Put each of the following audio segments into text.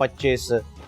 25,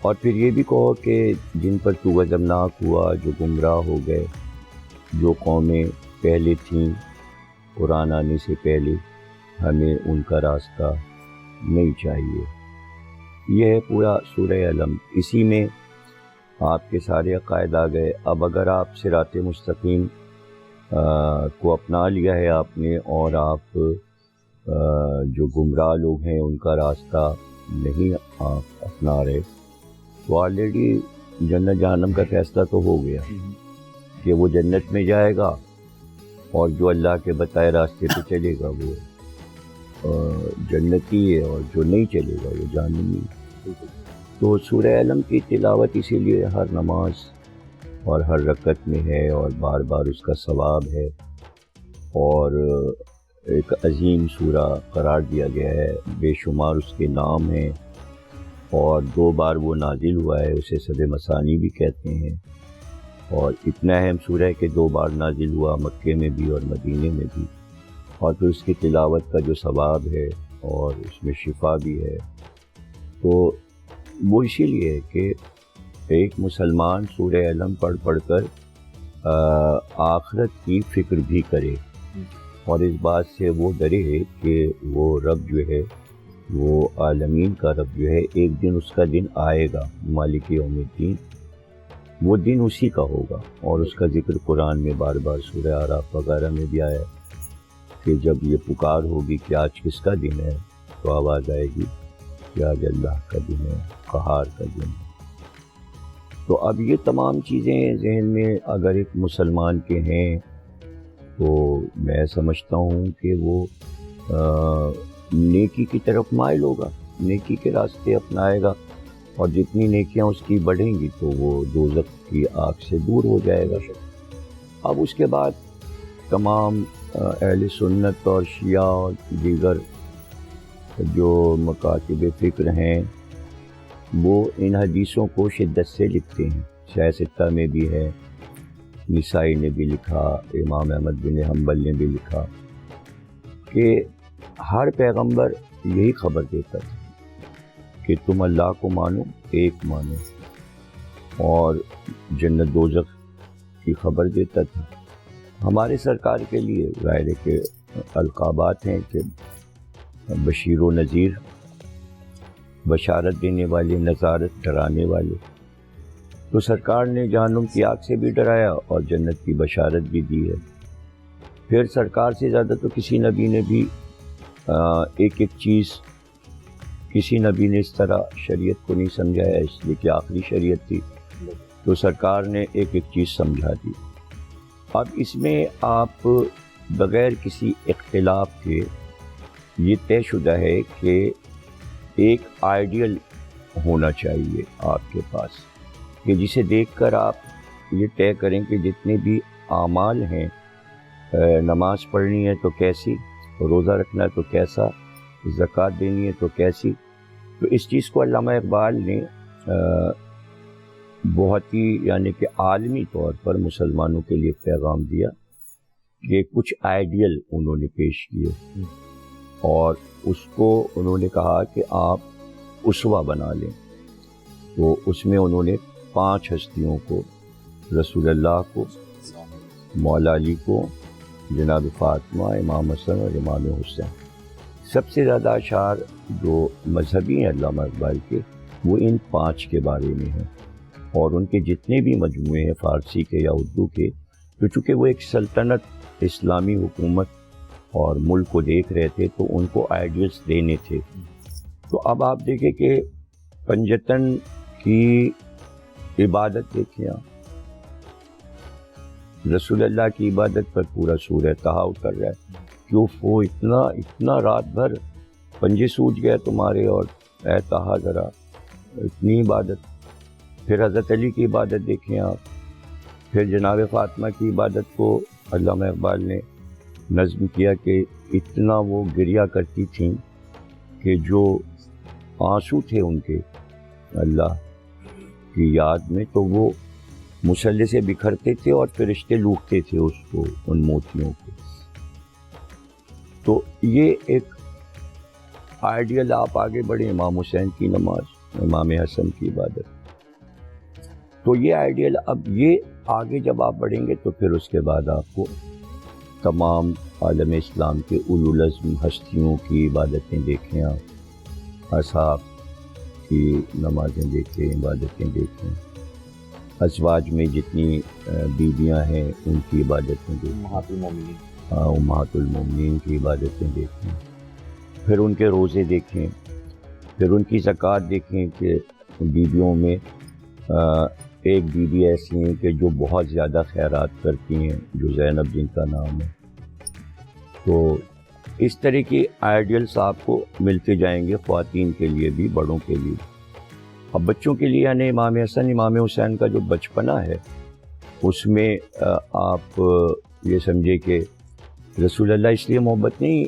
اور پھر یہ بھی کہو کہ جن پر تو غضبناک ہوا، جو گمراہ ہو گئے، جو قومیں پہلے تھیں قرآن آنے سے پہلے، ہمیں ان کا راستہ نہیں چاہیے۔ یہ ہے پورا سورہ علم، اسی میں آپ کے سارے عقائد آ گئے۔ اب اگر آپ صراط مستقیم کو اپنا لیا ہے آپ نے، اور آپ جو گمراہ لوگ ہیں ان کا راستہ نہیں آپ اپنا رہے، تو آلریڈی جنت جہنم کا فیصلہ تو ہو گیا کہ وہ جنت میں جائے گا، اور جو اللہ کے بتائے راستے پہ چلے گا وہ جنتی ہے، اور جو نہیں چلے گا وہ جہنمی ہے۔ تو سورہ علم کی تلاوت اسی لیے ہر نماز اور ہر رکعت میں ہے، اور بار بار اس کا ثواب ہے، اور ایک عظیم سورہ قرار دیا گیا ہے، بے شمار اس کے نام ہیں، اور 2 بار وہ نازل ہوا ہے، اسے سب مثانی بھی کہتے ہیں، اور اتنا اہم سورہ ہے کہ 2 بار نازل ہوا، مکے میں بھی اور مدینے میں بھی، اور پھر اس کی تلاوت کا جو ثواب ہے اور اس میں شفا بھی ہے۔ تو وہ اسی لیے ہے کہ ایک مسلمان سورہ علم پڑھ کر آخرت کی فکر بھی کرے، اور اس بات سے وہ ڈرے کہ وہ رب جو ہے، وہ عالمین کا رب جو ہے، ایک دن اس کا دن آئے گا، مالک یوم الدین، وہ دن اسی کا ہوگا۔ اور اس کا ذکر قرآن میں بار بار سورہ اعراف وغیرہ میں بھی آیا کہ جب یہ پکار ہوگی کہ آج کس کا دن ہے، تو آواز آئے گی کہ آج اللہ کا دن ہے، قہار کا دن ہے۔ تو اب یہ تمام چیزیں ذہن میں اگر ایک مسلمان کے ہیں، تو میں سمجھتا ہوں کہ وہ نیکی کی طرف مائل ہوگا، نیکی کے راستے اپنائے گا، اور جتنی نیکیاں اس کی بڑھیں گی تو وہ دوزخ کی آگ سے دور ہو جائے گا۔ اب اس کے بعد تمام اہل سنت اور شیعہ اور دیگر جو مکاتب فکر ہیں، وہ ان حدیثوں کو شدت سے لکھتے ہیں۔ شیخ ستہ میں بھی ہے، نسائی نے بھی لکھا، امام احمد بن حنبل نے بھی لکھا کہ ہر پیغمبر یہی خبر دیتا تھا کہ تم اللہ کو مانو، ایک مانو، اور جنت دوزخ کی خبر دیتا تھا۔ ہمارے سرکار کے لیے ظاہر ہے کہ القابات ہیں کہ بشیر و نذیر، بشارت دینے والے، نذارت ڈرانے والے۔ تو سرکار نے جہنم کی آگ سے بھی ڈرایا اور جنت کی بشارت بھی دی ہے۔ پھر سرکار سے زیادہ تو کسی نبی نے بھی ایک چیز، کسی نبی نے اس طرح شریعت کو نہیں سمجھایا، اس لیے کہ آخری شریعت تھی، تو سرکار نے ایک چیز سمجھا دی۔ اب اس میں آپ بغیر کسی اختلاف کے یہ طے شدہ ہے کہ ایک آئیڈیل ہونا چاہیے آپ کے پاس، کہ جسے دیکھ کر آپ یہ طے کریں کہ جتنے بھی اعمال ہیں، نماز پڑھنی ہے تو کیسی، روزہ رکھنا ہے تو کیسا، زکوٰۃ دینی ہے تو کیسی۔ تو اس چیز کو علامہ اقبال نے بہت ہی یعنی کہ عالمی طور پر مسلمانوں کے لیے پیغام دیا کہ کچھ آئیڈیل انہوں نے پیش کیے، اور اس کو انہوں نے کہا کہ آپ اسوہ بنا لیں۔ تو اس میں انہوں نے 5 ہستیوں کو، رسول اللہ کو، مولا علی کو، جناب فاطمہ، امام حسن اور امام حسین۔ سب سے زیادہ اشعار جو مذہبی ہیں علامہ اقبال کے، وہ ان 5 کے بارے میں ہیں، اور ان کے جتنے بھی مجموعے ہیں فارسی کے یا اردو کے، تو چونکہ وہ ایک سلطنت، اسلامی حکومت اور ملک کو دیکھ رہے تھے، تو ان کو آئیڈیلز دینے تھے۔ تو اب آپ دیکھیں کہ پنجتن کی عبادت دیکھیں آپ، رسول اللہ کی عبادت پر پورا سورہ طٰہٰ اتر رہا ہے کہ وہ اتنا رات بھر پنجے سوج گئے تمہارے، اور اے طٰہٰ ذرا اتنی عبادت۔ پھر حضرت علی کی عبادت دیکھیں آپ، پھر جناب فاطمہ کی عبادت کو علامہ اقبال نے نظم کیا کہ اتنا وہ گریا کرتی تھیں کہ جو آنسو تھے ان کے اللہ کی یاد میں، تو وہ مسلح سے بکھرتے تھے اور فرشتے لوٹتے تھے اس کو، ان موتیوں کو۔ تو یہ ایک آئیڈیل، آپ آگے بڑھیں، امام حسین کی نماز، امام حسن کی عبادت. تو یہ آئیڈیل. اب یہ آگے جب آپ بڑھیں گے تو پھر اس کے بعد آپ کو تمام عالم اسلام کے اولو العزم ہستیوں کی عبادتیں دیکھیں, آپ اصحاب کی نمازیں دیکھیں, عبادتیں دیکھیں, ازواج میں جتنی بیویاں ہیں ان کی عبادتیں دیکھیں, امہات المومنین کی عبادتیں دیکھیں, پھر ان کے روزے دیکھیں, پھر ان کی زکوٰۃ دیکھیں کہ بیویوں میں ایک بیوی ایسی ہیں کہ جو بہت زیادہ خیرات کرتی ہیں, جو زینب جن کا نام ہے. تو اس طرح کی آئیڈیلس آپ کو ملتے جائیں گے, خواتین کے لیے بھی, بڑوں کے لیے. اب بچوں کے لیے یعنی امام حسن امام حسین کا جو بچپنا ہے اس میں آپ یہ سمجھے کہ رسول اللہ اس لیے محبت نہیں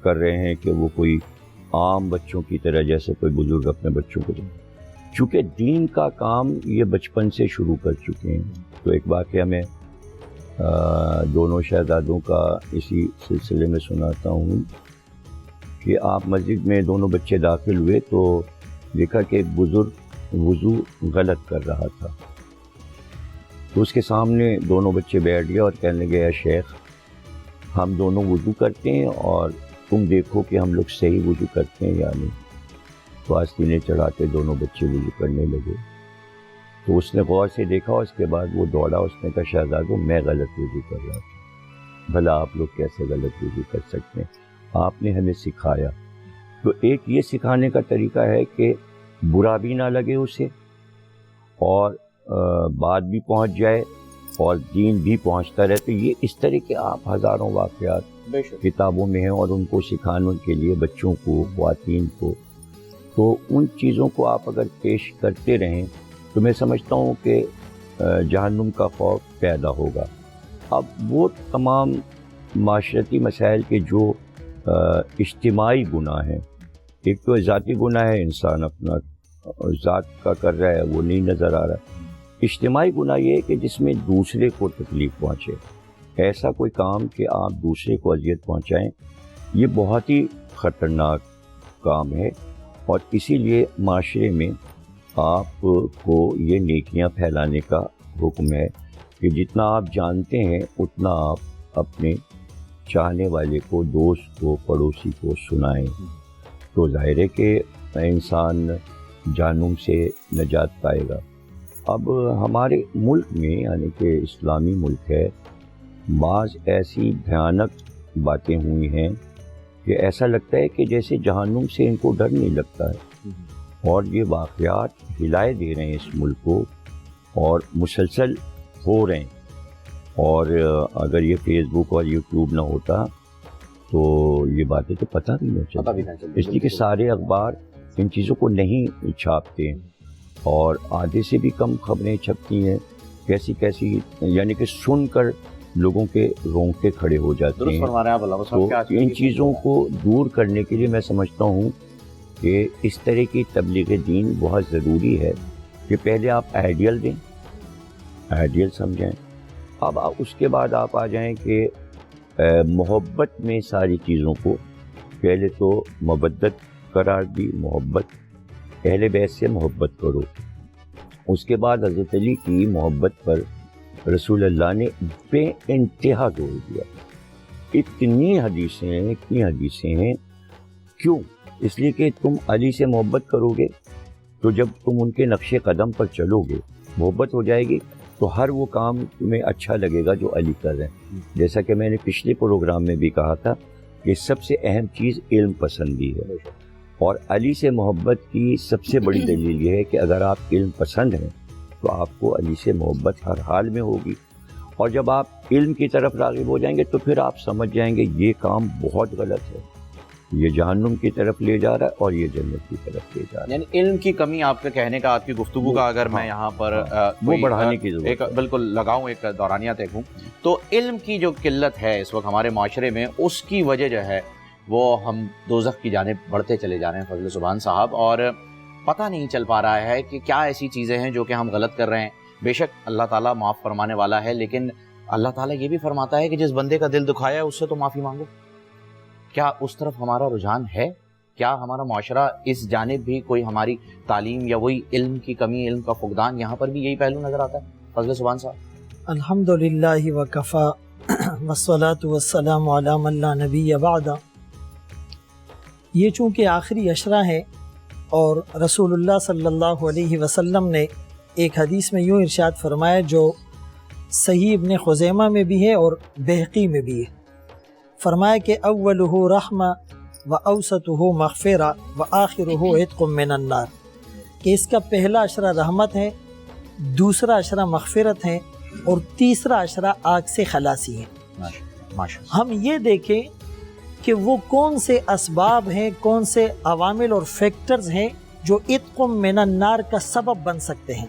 کر رہے ہیں کہ وہ کوئی عام بچوں کی طرح جیسے کوئی بزرگ اپنے بچوں کو, چونکہ دین کا کام یہ بچپن سے شروع کر چکے ہیں. تو ایک واقعہ میں دونوں شہزادوں کا اسی سلسلے میں سناتا ہوں کہ آپ مسجد میں دونوں بچے داخل ہوئے تو دیکھا کہ ایک بزرگ وضو غلط کر رہا تھا. تو اس کے سامنے دونوں بچے بیٹھ گئے اور کہنے لگے اے شیخ ہم دونوں وضو کرتے ہیں اور تم دیکھو کہ ہم لوگ صحیح وضو کرتے ہیں یا نہیں. تو آستینے چڑھاتے دونوں بچے وضو کرنے لگے. تو اس نے غور سے دیکھا, اس کے بعد وہ دوڑا, اس نے کہا شہزادوں میں غلط وضو کر رہا تھا, بھلا آپ لوگ کیسے غلط وضو کر سکتے ہیں, آپ نے ہمیں سکھایا. تو ایک یہ سکھانے کا طریقہ ہے کہ برا بھی نہ لگے اسے اور بات بھی پہنچ جائے اور دین بھی پہنچتا رہے. تو یہ اس طرح کے آپ ہزاروں واقعات کتابوں میں ہیں اور ان کو سکھانے کے لیے بچوں کو, خواتین کو, تو ان چیزوں کو آپ اگر پیش کرتے رہیں تو میں سمجھتا ہوں کہ جہنم کا خوف پیدا ہوگا. اب وہ تمام معاشرتی مسائل کے جو اجتماعی گناہ ہیں, ایک تو ذاتی گناہ ہے, انسان اپنا ذات کا کر رہا ہے وہ نہیں نظر آ رہا. اجتماعی گناہ یہ ہے کہ جس میں دوسرے کو تکلیف پہنچے, ایسا کوئی کام کہ آپ دوسرے کو اذیت پہنچائیں, یہ بہت ہی خطرناک کام ہے. اور اسی لیے معاشرے میں آپ کو یہ نیکیاں پھیلانے کا حکم ہے کہ جتنا آپ جانتے ہیں اتنا آپ اپنے چاہنے والے کو, دوست کو, پڑوسی کو سنائیں. تو ظاہر ہے کہ انسان جہنم سے نجات پائے گا. اب ہمارے ملک میں یعنی کہ اسلامی ملک ہے, بعض ایسی بھیانک باتیں ہوئی ہیں کہ ایسا لگتا ہے کہ جیسے جہنم سے ان کو ڈر نہیں لگتا ہے, اور یہ واقعات ہلائے دے رہے ہیں اس ملک کو اور مسلسل ہو رہے ہیں. اور اگر یہ فیس بک اور یوٹیوب نہ ہوتا تو یہ باتیں تو پتہ بھی نہیں چلتی, اس لیے کہ سارے اخبار ان چیزوں کو نہیں چھاپتے ہیں اور آدھے سے بھی کم خبریں چھپتی ہیں کیسی کیسی, یعنی کہ سن کر لوگوں کے رونگٹے کھڑے ہو جاتے ہیں. تو ان چیزوں کو دور کرنے کے لیے میں سمجھتا ہوں کہ اس طرح کی تبلیغ دین بہت ضروری ہے کہ پہلے آپ آئیڈیل دیں, آئیڈیل سمجھیں. اب اس کے بعد آپ آ جائیں کہ محبت میں ساری چیزوں کو, پہلے تو مودت قرار دی, محبت, اہل بیت سے محبت کرو. اس کے بعد حضرت علی کی محبت پر رسول اللہ نے بے انتہا زور دیا. اتنی حدیثیں ہیں. کیوں؟ اس لیے کہ تم علی سے محبت کرو گے تو جب تم ان کے نقش قدم پر چلو گے, محبت ہو جائے گی تو ہر وہ کام تمہیں اچھا لگے گا جو علی کر رہے ہیں. جیسا کہ میں نے پچھلے پروگرام میں بھی کہا تھا کہ سب سے اہم چیز علم پسندی ہے, اور علی سے محبت کی سب سے بڑی دلیل یہ ہے کہ اگر آپ علم پسند ہیں تو آپ کو علی سے محبت ہر حال میں ہوگی. اور جب آپ علم کی طرف راغب ہو جائیں گے تو پھر آپ سمجھ جائیں گے یہ کام بہت غلط ہے, یہ جہنم کی طرف لے جا رہا ہے اور یہ جنت کی طرف لے جا رہا ہے. یعنی علم کی کمی آپ کے کہنے کا, آپ کی گفتگو کا اگر میں یہاں پر وہ بڑھانے کی ضرورت ہے, بالکل لگاؤں, ایک دورانیہ دیکھوں تو علم کی جو قلت ہے اس وقت ہمارے معاشرے میں, اس کی وجہ جو ہے وہ ہم دوزخ کی جانب بڑھتے چلے جا رہے ہیں فضل سبحان صاحب, اور پتہ نہیں چل پا رہا ہے کہ کیا ایسی چیزیں ہیں جو کہ ہم غلط کر رہے ہیں. بے شک اللہ تعالیٰ معاف فرمانے والا ہے, لیکن اللہ تعالیٰ یہ بھی فرماتا ہے کہ جس بندے کا دل دکھایا ہے اس سے تو معافی مانگو. کیا اس طرف ہمارا رجحان ہے کیا ہمارا معاشرہ اس جانب بھی کوئی ہماری تعلیم یا وہی علم کی کمی، علم کا فقدان، یہاں پر بھی یہی پہلو نظر آتا ہے؟ فضل سبحان صاحب۔ الحمدللہ وکفا والصلاة والسلام علی من لا نبی بعد۔ یہ چونکہ آخری عشرہ ہے اور رسول اللہ صلی اللہ علیہ وسلم نے ایک حدیث میں یوں ارشاد فرمایا جو صحیح ابن خزیمہ میں بھی ہے اور بہقی میں بھی ہے، فرمایا کہ اولہ رحمہ و اوسطہ مغفرہ و آخرہ عتق من النار، کہ اس کا پہلا عشرہ رحمت ہے، دوسرا عشرہ مغفرت ہے اور تیسرا عشرہ آگ سے خلاصی ہے۔ ہم یہ دیکھیں کہ وہ کون سے اسباب ہیں، کون سے عوامل اور فیکٹرز ہیں جو عتق من النار کا سبب بن سکتے ہیں۔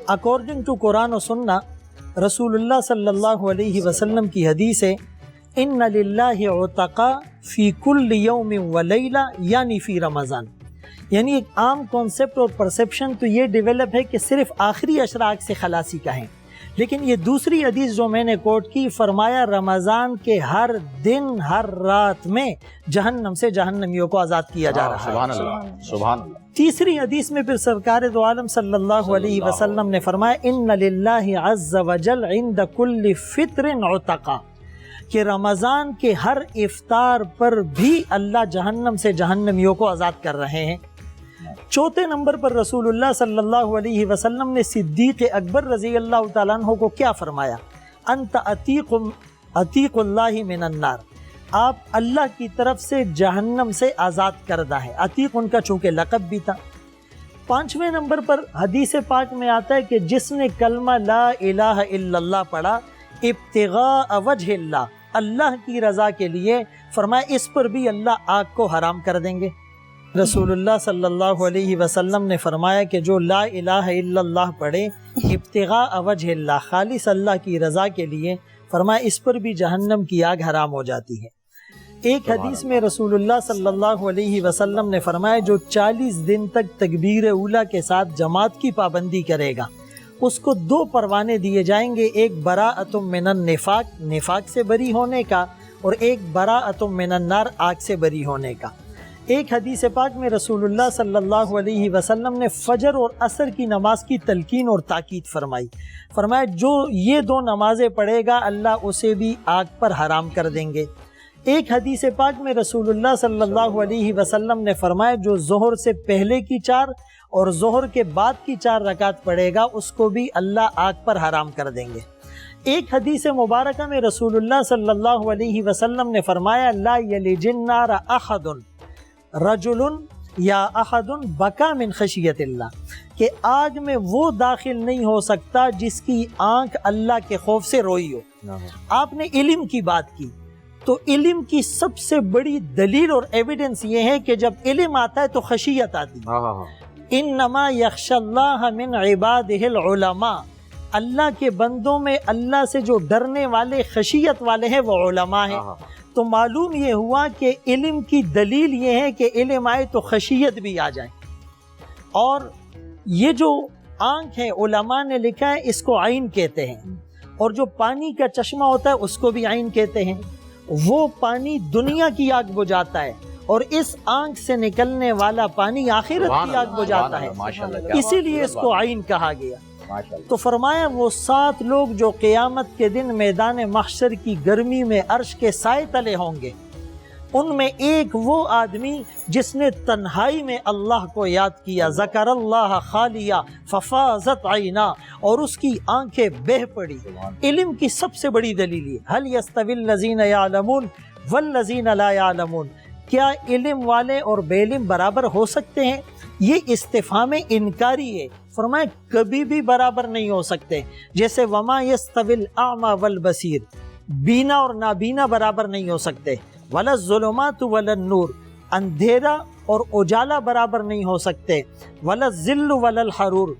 اکارڈنگ ٹو قرآن و سنہ، رسول اللہ صلی اللہ علیہ وسلم کی حدیث ہے ان للہ عتقاء فی کل یوم و لیلہ، یعنی فی رمضان۔ یعنی ایک عام کانسیپٹ اور پرسیپشن تو یہ ڈیولپ ہے کہ صرف آخری عشرہ آگ سے خلاصی کا ہے، لیکن یہ دوسری حدیث جو میں نے کوٹ کی، فرمایا رمضان کے ہر دن ہر رات میں جہنم سے جہنمیوں کو آزاد کیا جا رہا ہے۔ سبحان اللہ، سبحان اللہ۔ تیسری حدیث میں پھر سرکار دو عالم صلی اللہ علیہ وسلم نے فرمایا ان للہ عز وجل عند کل فطر عتقا، کہ رمضان کے ہر افطار پر بھی اللہ جہنم سے جہنمیوں کو آزاد کر رہے ہیں۔ چوتھے نمبر پر رسول اللہ صلی اللہ علیہ وسلم نے صدیق اکبر رضی اللہ تعالیٰ عنہ کو کیا فرمایا؟ انت عتیق اللہ من النار، آپ اللہ کی طرف سے جہنم سے آزاد کردہ ہے۔ عتیق ان کا چونکہ لقب بھی تھا۔ پانچویں نمبر پر حدیث پاک میں آتا ہے کہ جس نے کلمہ لا الہ الا اللہ پڑھا ابتغاء وجہ اللہ، اللہ کی رضا کے لیے، فرمایا اس پر بھی اللہ آگ کو حرام کر دیں گے۔ رسول اللہ صلی اللہ علیہ وسلم نے فرمایا کہ جو لا الہ الا اللہ پڑھے ابتغاء وجہ اللہ، خالص اللہ کی رضا کے لیے، فرمایا اس پر بھی جہنم کی آگ حرام ہو جاتی ہے۔ ایک حدیث میں رسول اللہ صلی اللہ علیہ وسلم نے فرمایا جو 40 دن تک تکبیر اولیٰ کے ساتھ جماعت کی پابندی کرے گا، اس کو 2 پروانے دیے جائیں گے، ایک براءۃ من النفاق، نفاق سے بری ہونے کا، اور ایک براءۃ من النار، آگ سے بری ہونے کا۔ ایک حدیث پاک میں رسول اللہ صلی اللہ علیہ وسلم نے فجر اور عصر کی نماز کی تلقین اور تاکید فرمائی، فرمایا جو یہ 2 نمازیں پڑھے گا اللہ اسے بھی آگ پر حرام کر دیں گے۔ ایک حدیث پاک میں رسول اللہ صلی اللہ علیہ وسلم نے فرمایا جو ظہر سے پہلے کی 4 اور ظہر کے بعد کی 4 رکعت پڑھے گا اس کو بھی اللہ آگ پر حرام کر دیں گے۔ ایک حدیث مبارکہ میں رسول اللہ صلی اللہ علیہ وسلم نے فرمایا لا یلج النار احد رجل یا احد بکا من خشیت اللہ، کہ آگ میں وہ داخل نہیں ہو سکتا جس کی آنکھ اللہ کے خوف سے روئی ہو۔ آپ نے علم کی بات کی، تو علم کی سب سے بڑی دلیل اور ایویڈنس یہ ہے کہ جب علم آتا ہے تو خشیت آتی ہے۔ انما یخشى اللہ من عبادہ العلماء، اللہ کے بندوں میں اللہ سے جو ڈرنے والے خشیت والے ہیں وہ علماء ہیں۔ تو معلوم یہ ہوا کہ علم کی دلیل یہ ہے کہ علم آئے تو خشیت بھی آ جائے۔ اور یہ جو آنکھ ہے علماء نے لکھا ہے اس کو عین کہتے ہیں، اور جو پانی کا چشمہ ہوتا ہے اس کو بھی عین کہتے ہیں۔ وہ پانی دنیا کی آگ بجھاتا ہے اور اس آنکھ سے نکلنے والا پانی آخرت کی آگ بجھاتا ہے، اسی لیے اس کو عین کہا گیا۔ تو فرمایا وہ 7 لوگ جو قیامت کے دن میدان محشر کی گرمی میں عرش کے سائے تلے ہوں گے، ان میں ایک وہ آدمی جس نے تنہائی میں اللہ کو یاد کیا، ذکر اللہ خالیہ ففاضت عینا، اور اس کی آنکھیں بہہ پڑی۔ علم کی سب سے بڑی دلیل ہے هل یستوی الذین یعلمون والذین لا یعلمون، کیا علم والے اور بے علم برابر ہو سکتے ہیں؟ یہ استفہام انکاری ہے، فرمایا کبھی بھی برابر نہیں ہو سکتے۔ جیسے وما یستوی الاعمی والبصیر، بینا اور نابینا برابر نہیں ہو سکتے۔ ولا الظلمات ولا النور، اندھیرا اور اجالا برابر نہیں ہو سکتے۔ ولا الظل ولا الحرور،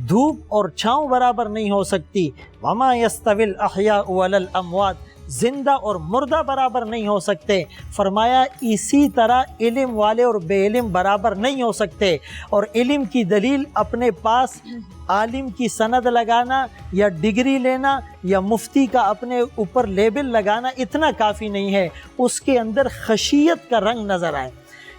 دھوپ اور چھاؤں برابر نہیں ہو سکتی۔ وما یستوی الاحیاء ولا الاموات، زندہ اور مردہ برابر نہیں ہو سکتے۔ فرمایا اسی طرح علم والے اور بے علم برابر نہیں ہو سکتے۔ اور علم کی دلیل اپنے پاس عالم کی سند لگانا یا ڈگری لینا یا مفتی کا اپنے اوپر لیبل لگانا اتنا کافی نہیں ہے، اس کے اندر خشیت کا رنگ نظر آئے۔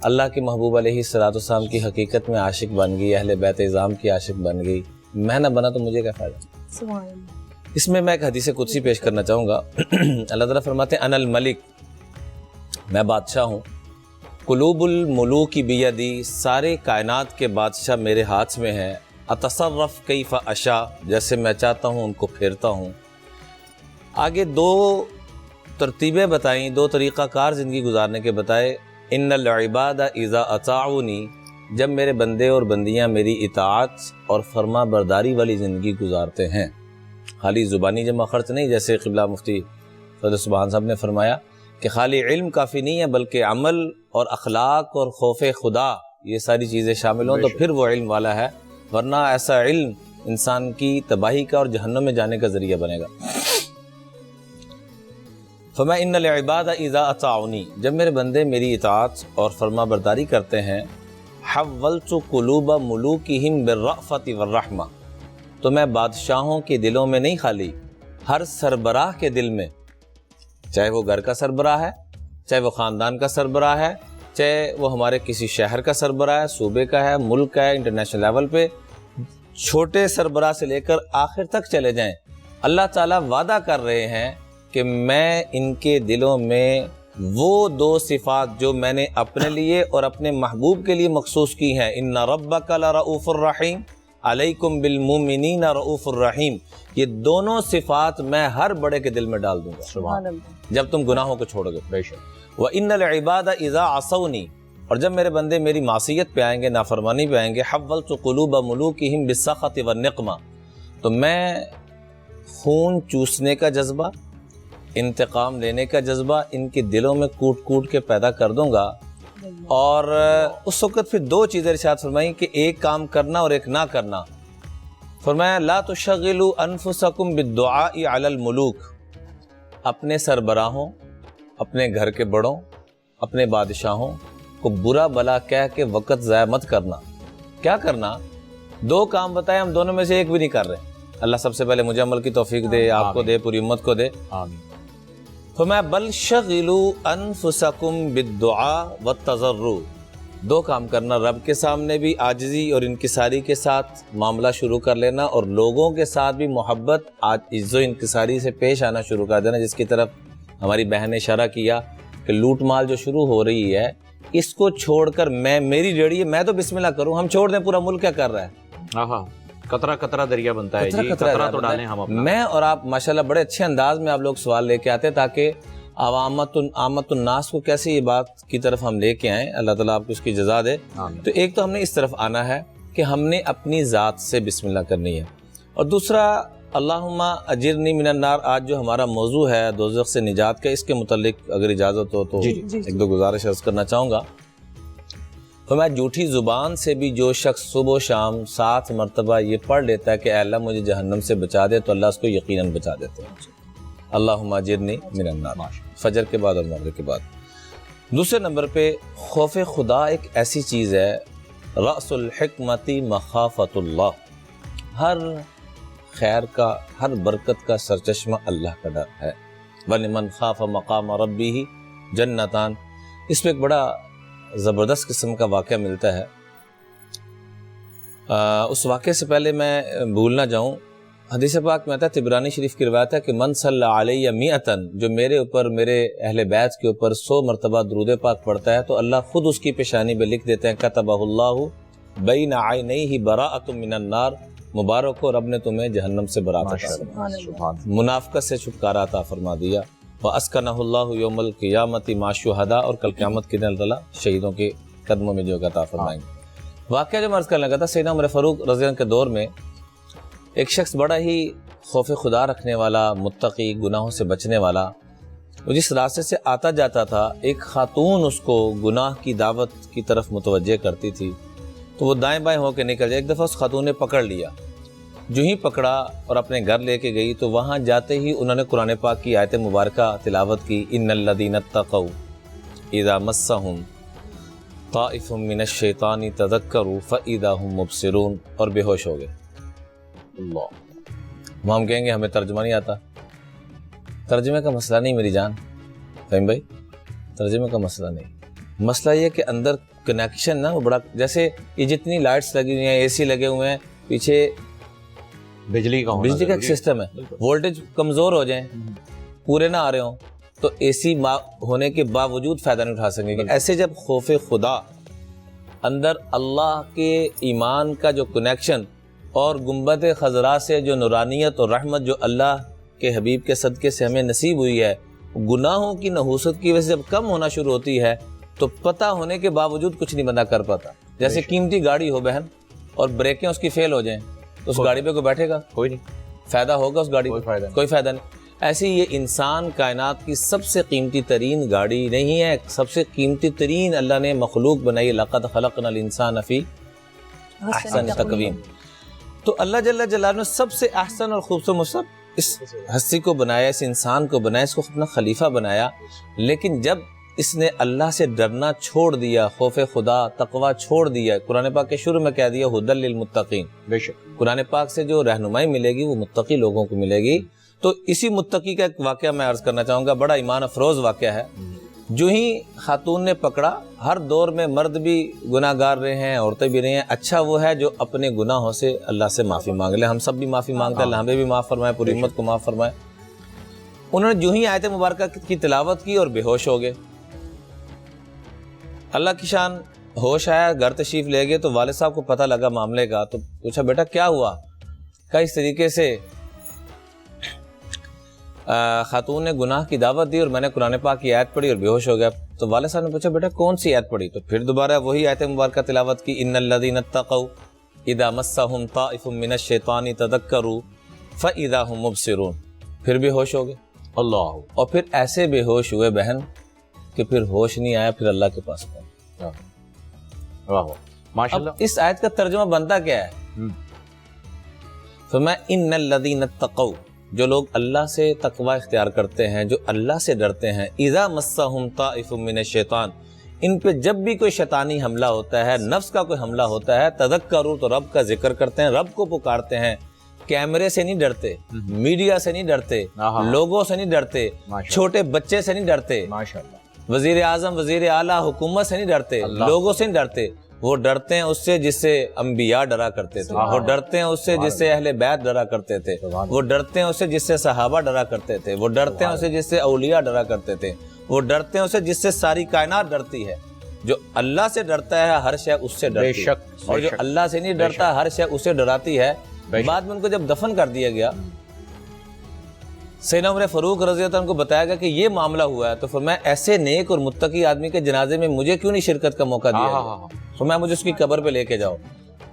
اللہ کے محبوب علیہ السلام کی حقیقت میں عاشق بن گئی، اہل بیت اعظام کی عاشق بن گئی، میں نہ بنا تو مجھے کیا فائدہ؟ سبحان اللہ۔ اس میں ایک حدیث قدسی پیش کرنا چاہوں گا۔ اللہ تعالیٰ فرماتے ہیں انا الملک، میں بادشاہ ہوں، قلوب الملوک بیدی، سارے کائنات کے بادشاہ میرے ہاتھ میں ہے، اتصرف کیف اشاء، جیسے میں چاہتا ہوں ان کو پھیرتا ہوں۔ آگے دو ترتیبیں بتائیں، دو طریقہ کار زندگی گزارنے کے بتائے۔ ان العباد اذا اطاعونی، جب میرے بندے اور بندیاں میری اطاعت اور فرما برداری والی زندگی گزارتے ہیں، خالی زبانی جمع خرچ نہیں، جیسے قبلہ مفتی فضل سبحان صاحب نے فرمایا کہ خالی علم کافی نہیں ہے بلکہ عمل اور اخلاق اور خوف خدا یہ ساری چیزیں شامل ہوں تو پھر وہ علم والا ہے، ورنہ ایسا علم انسان کی تباہی کا اور جہنم میں جانے کا ذریعہ بنے گا۔ فرمایا ان العباد اذا اطاعونی، جب میرے بندے میری اطاعت اور فرما برداری کرتے ہیں، حولت قلوب ملوکہم بالرأفۃ والرحمہ، تو میں بادشاہوں کے دلوں میں نہیں، خالی ہر سربراہ کے دل میں، چاہے وہ گھر کا سربراہ ہے، چاہے وہ خاندان کا سربراہ ہے، چاہے وہ ہمارے کسی شہر کا سربراہ ہے، صوبے کا ہے، ملک کا ہے، انٹرنیشنل لیول پہ، چھوٹے سربراہ سے لے کر آخر تک چلے جائیں، اللہ تعالیٰ وعدہ کر رہے ہیں کہ میں ان کے دلوں میں وہ دو صفات جو میں نے اپنے لیے اور اپنے محبوب کے لیے مخصوص کی ہیں، ان ربک لرؤوف الرحیم علیکم بالمؤمنین رؤوف الرحیم، یہ دونوں صفات میں ہر بڑے کے دل میں ڈال دوں گا سبحان اللہ۔ جب تم گناہوں کو چھوڑو گے۔ بے شک۔ وَإِنَّ الْعِبَادَ إِذَا عَصَوْنِي، اور جب میرے بندے میری معصیت پہ آئیں گے، نافرمانی پہ آئیں گے، حَوَّلْتُ قُلُوبَ مُلُوكِهِمْ بِالسَّخَطِ وَالنِّقْمَةِ، تو میں خون چوسنے کا جذبہ، انتقام لینے کا جذبہ ان کے دلوں میں کوٹ کوٹ کے پیدا کر دوں گا۔ اور اس وقت پھر دو چیزیں ارشاد فرمائیں کہ ایک کام کرنا اور ایک نہ کرنا۔ فرمایا لا تشغلوا انفسکم بالدعاء علی الملوک، اپنے سربراہوں، اپنے گھر کے بڑوں، اپنے بادشاہوں کو برا بلا کہہ کے وقت ضائع مت کرنا۔ کیا کرنا؟ دو کام بتائے، ہم دونوں میں سے ایک بھی نہیں کر رہے۔ اللہ سب سے پہلے مجھے عمل کی توفیق دے، آپ کو دے، پوری امت کو دے۔ آمین۔ فرمایا بل شغلوا انفسکم بالدعاء والتضرع، دو کام کرنا، رب کے سامنے بھی عاجزی اور انکساری کے ساتھ معاملہ شروع کر لینا، اور لوگوں کے ساتھ بھی محبت، عجز و انکساری سے پیش آنا شروع کر دینا، جس کی طرف ہماری بہن نے اشارہ کیا کہ لوٹ مال جو شروع ہو رہی ہے، اس کو چھوڑ کر میری ریڑھی ہے، میں تو بسم اللہ کروں، ہم چھوڑ دیں، پورا ملک کیا کر رہا ہے؟ ہاں، قطرہ قطرہ دریا بنتا ہے جی، قطرہ تو ڈالیں ہم اپنا۔ میں اور آپ ماشاءاللہ بڑے اچھے انداز میں آپ لوگ سوال لے کے آتے تاکہ عامت الناس کو کیسے یہ بات کی طرف ہم لے کے آئیں، اللہ تعالیٰ آپ کو اس کی جزا دے۔ تو ایک تو ہم نے اس طرف آنا ہے کہ ہم نے اپنی ذات سے بسم اللہ کرنی ہے، اور دوسرا اللہم اجرنی من النار، آج جو ہمارا موضوع ہے دوزخ سے نجات کا، اس کے متعلق اگر اجازت ہو تو ایک دو گزارش عرض کرنا چاہوں گا۔ تو میں جھوٹی زبان سے بھی جو شخص صبح و شام 7 مرتبہ یہ پڑھ لیتا ہے کہ اے اللہ مجھے جہنم سے بچا دے، تو اللہ اس کو یقیناً بچا دیتے ہیں۔ اللہم اجرنی من النار، فجر کے بعد اور مغرب کے بعد۔ دوسرے نمبر پہ خوف خدا ایک ایسی چیز ہے، رأس الحکمت مخافت اللہ، ہر خیر کا، ہر برکت کا سرچشمہ اللہ کا ڈر ہے۔ وَلِمَنْ خَافَ مَقَامَ رَبِّهِ جَنَّتان، اس پہ ایک بڑا زبردست قسم کا واقعہ ملتا ہے۔ اس واقعے سے پہلے میں بھول نہ جاؤں، حدیث پاک میں آتا ہے، طبرانی شریف کی روایت ہے کہ من صلی علیہ مئتن، جو میرے اوپر، میرے اہل بیت کے اوپر 100 مرتبہ درود پاک پڑھتا ہے تو اللہ خود اس کی پیشانی پہ لکھ دیتے ہیں کتبہ اللہ بین عینیہ براءۃ من النار، مبارک ہو رب نے تمہیں جہنم سے برات عطا فرمایا، منافقت سے چھٹکارا عطا فرما دیا۔ وَأَسْكَنَهُ اللَّهُ يَوْمَ الْقِيَامَةِ مَعَ الشُّهَدَاءِ، اور کل قیامت کے دن اللہ شہیدوں کے قدموں میں جو عطا فرمائیں گے۔ واقعہ جو مرض کرنے لگا تھا، سیدنا عمر فاروق رضی اللہ عنہ کے دور میں ایک شخص بڑا ہی خوف خدا رکھنے والا، متقی، گناہوں سے بچنے والا، وہ جس راستے سے آتا جاتا تھا، ایک خاتون اس کو گناہ کی دعوت کی طرف متوجہ کرتی تھی، تو وہ دائیں بائیں ہو کے نکل جائے۔ ایک دفعہ اس خاتون نے پکڑ لیا، جو ہی پکڑا اور اپنے گھر لے کے گئی تو وہاں جاتے ہی انہوں نے قرآن پاک کی آیت مبارکہ تلاوت کی، ان الذین اتقوا اذا مسهم طائف من الشیطان تذکروا فاذا هم مبصرون، اور بے ہوش ہو گئے۔ اللہ، ہم کہیں گے ہمیں ترجمہ نہیں آتا، ترجمے کا مسئلہ نہیں میری جان، فہم بھائی، ترجمے کا مسئلہ نہیں، مسئلہ یہ کہ اندر کنیکشن نا وہ بڑا، جیسے یہ جتنی لائٹس لگی ہوئی ہیں، اے سی لگے ہوئے ہیں، پیچھے بجلی کا ایک سسٹم ہے، وولٹیج کمزور ہو جائیں، پورے نہ آ رہے ہوں تو اے سی ہونے کے باوجود فائدہ نہیں اٹھا سکیں گے۔ ایسے جب خوف خدا اندر اللہ کے ایمان کا جو کنیکشن اور گنبد خضراء سے جو نورانیت اور رحمت جو اللہ کے حبیب کے صدقے سے ہمیں نصیب ہوئی ہے، گناہوں کی نحوست کی وجہ سے جب کم ہونا شروع ہوتی ہے تو پتہ ہونے کے باوجود کچھ نہیں بندہ کر پاتا۔ جیسے قیمتی گاڑی ہو بہن اور بریکیں اس کی فیل ہو جائیں تو اس گاڑی پہ کوئی بیٹھے گا؟ کوئی نہیں۔ فائدہ ہوگا اس گاڑی کو؟ کوئی فائدہ نہیں۔ ایسی یہ انسان کائنات کی سب سے قیمتی ترین گاڑی نہیں ہے، سب سے قیمتی ترین اللہ نے مخلوق بنائی، لقد خلقنا الانسان فی احسن تقویم۔ تو اللہ جل جلالہ نے سب سے احسن اور خوبصورت مصب اس ہستی کو بنایا، اس انسان کو بنایا، اس کو اپنا خلیفہ بنایا، لیکن جب اس نے اللہ سے ڈرنا چھوڑ دیا، خوف خدا تقوی چھوڑ دیا، قرآن پاک کے شروع میں کہہ دیا ھدی للمتقین، بے شک قرآن پاک سے جو رہنمائی ملے گی وہ متقی لوگوں کو ملے گی۔ تو اسی متقی کا ایک واقعہ میں عرض کرنا چاہوں گا، بڑا ایمان افروز واقعہ ہے۔ جو ہی خاتون نے پکڑا، ہر دور میں مرد بھی گناہ گار رہے ہیں، عورتیں بھی رہی ہیں، اچھا وہ ہے جو اپنے گناہوں سے اللہ سے معافی مانگ لے۔ ہم سب بھی معافی مانگتے ہیں، اللہ ہمیں بھی معاف فرمائے، پوری امت کو معاف فرمائے۔ انہوں نے جو ہی آیت مبارکہ کی تلاوت کی اور بے ہوش ہو گئے۔ اللہ کی شان، ہوش آیا، گھر تشریف لے گئے تو والد صاحب کو پتہ لگا معاملے کا، تو پوچھا بیٹا کیا ہوا؟ کہ اس طریقے سے خاتون نے گناہ کی دعوت دی اور میں نے قرآن پاک کی آیت پڑھی اور بے ہوش ہو گیا۔ تو والد صاحب نے پوچھا بیٹا کون سی آیت پڑھی؟ تو پھر دوبارہ وہی آیت مبارکہ تلاوت کی، ان الذین اتقوا اذا مسهم طائف من الشیطان تذکروا فاذا هم مبصرون۔ پھر بے ہوش ہو گئے اللہ، اور پھر ایسے بے ہوش ہوئے بہن کہ پھر ہوش نہیں آیا، پھر اللہ کے پاس پہنچے۔ واہ ماشاءاللہ۔ اب اس آیت کا ترجمہ بنتا کیا ہے؟ فرمایا ان الذین اتقوا، جو لوگ اللہ سے تقوی اختیار کرتے ہیں، جو اللہ سے ڈرتے ہیں، اذا مسهم طائف من الشیطان، ان پہ جب بھی کوئی شیطانی حملہ ہوتا ہے، نفس کا کوئی حملہ ہوتا ہے، تذکروا، تو رب کا ذکر کرتے ہیں، رب کو پکارتے ہیں۔ کیمرے سے نہیں ڈرتے، میڈیا سے نہیں ڈرتے، لوگوں سے نہیں ڈرتے، چھوٹے بچے سے نہیں ڈرتے، وزیر اعظم، وزیر اعلیٰ، حکومت سے نہیں ڈرتے، لوگوں سے نہیں ڈرتے۔ وہ ڈرتے ہیں اس سے جس سے انبیاء ڈرا کرتے تھے، وہ ڈرتے ہیں اس سے جس سے اہل بیت ڈرا کرتے تھے، وہ ڈرتے ہیں اس سے جس سے صحابہ ڈرا کرتے تھے، وہ ڈرتے ہیں اس سے جس سے اولیاء ڈرا کرتے تھے، وہ ڈرتے ہیں اس سے جس سے ساری کائنات ڈرتی ہے۔ جو اللہ سے ڈرتا ہے ہر شے اس سے ڈرتی ہے، اور جو اللہ سے نہیں ڈرتا ہر شے اس سے ڈراتی ہے۔ بعد میں ان کو جب دفن کر دیا گیا، سیدنا عمر فاروق رضی اللہ عنہ کو بتایا گیا کہ یہ معاملہ ہوا ہے، تو فرمایا ایسے نیک اور متقی آدمی کے جنازے میں مجھے کیوں نہیں شرکت کا موقع دیا گیا؟ فرمایا مجھے اس کی قبر پہ لے کے جاؤ۔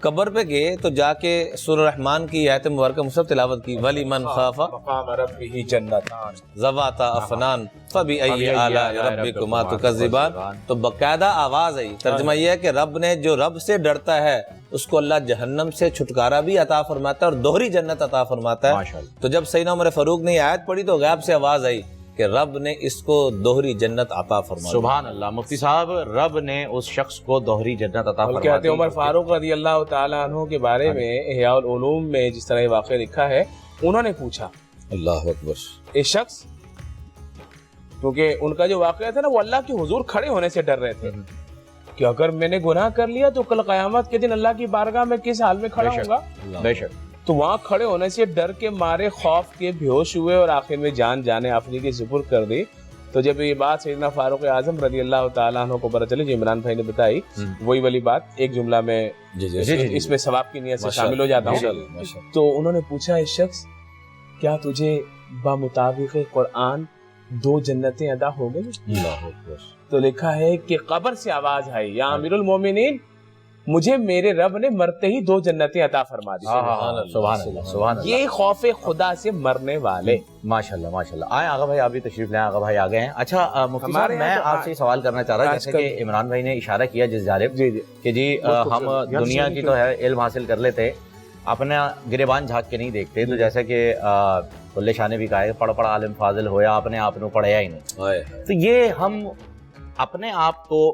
قبر پہ گئے تو جا کے سورہ رحمان کی آیت مبارکہ مصحف تلاوت کی، وَلِمَنْ خَافَ مقام ربہ جنتان ذواتا افنان فَبِأَيِّ آلَاءِ رَبِّكُمَا تُكَذِّبَانِ۔ تو باقاعدہ آواز آئی، ترجمہ یہ ہے کہ رب نے جو رب سے ڈرتا ہے اس کو اللہ جہنم سے چھٹکارا بھی عطا فرماتا ہے اور دوہری جنت عطا فرماتا ہے۔ تو جب سیدنا عمر فاروق نے یہ آیت پڑھی تو غیب سے آواز آئی کہ رب نے اس کو دوہری جنت عطا فرمایا۔ سبحان اللہ۔ مفتی صاحب، رب نے اس شخص کو دوہری جنت عطا فرمائی۔ کہتے ہیں عمر فاروق رضی اللہ تعالیٰ عنہ کے بارے میں احیاء العلوم میں جس طرح یہ واقعہ لکھا ہے، انہوں نے پوچھا اللہ اکبر، ایک شخص، کیونکہ ان کا جو واقعہ تھا نا وہ اللہ کے حضور کھڑے ہونے سے ڈر رہے تھے کہ اگر میں نے گناہ کر لیا تو کل قیامت کے دن اللہ کی بارگاہ میں کس حال میں کھڑا ہوں گا؟ بے شک۔ تو وہاں کھڑے ہونے سے ڈر کے مارے خوف کے بے ہوش ہوئے اور آخر میں جان جانے آفریدی کے سپرد کر دی۔ تو جب یہ بات سیدنا فاروق اعظم رضی اللہ تعالیٰ عنہ کو پتہ چلی، جو عمران بھائی نے بتائی، وہی والی بات ایک جملہ میں اس میں ثواب کی نیت سے شامل ہو جاتا ہوں۔ تو انہوں نے پوچھا ایک شخص، کیا تجھے بمطابق قرآن 2 جنتیں ادا ہو گئی؟ تو لکھا ہے کہ قبر سے آواز آئی، یا امیر المومنین، مجھے میرے رب نے مرتے ہی 2 جنتیں عطا فرما دی۔ سبحان اللہ، سبحان اللہ۔ یہ خوف خدا سے مرنے والے۔ ماشاءاللہ ماشاءاللہ۔ آئیں آغا بھائی، آپ بھی تشریف لیں، آغا بھائی آ گئے ہیں۔ اچھا مفتی صاحب، میں آپ سے سوال کرنا چاہ رہا ہوں، جیسے کہ عمران بھائی نے اشارہ کیا جس جانب کہ جی ہم دنیا کی تو ہے علم حاصل کر لیتے، اپنا گریبان جھانک کے نہیں دیکھتے، تو جیسا کہ بلے شاہ نے بھی کہا ہے پڑھ پڑھ عالم فاضل ہویا، اپنے آپ نے پڑھیا ہی نہیں۔ تو یہ ہم اپنے آپ کو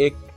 1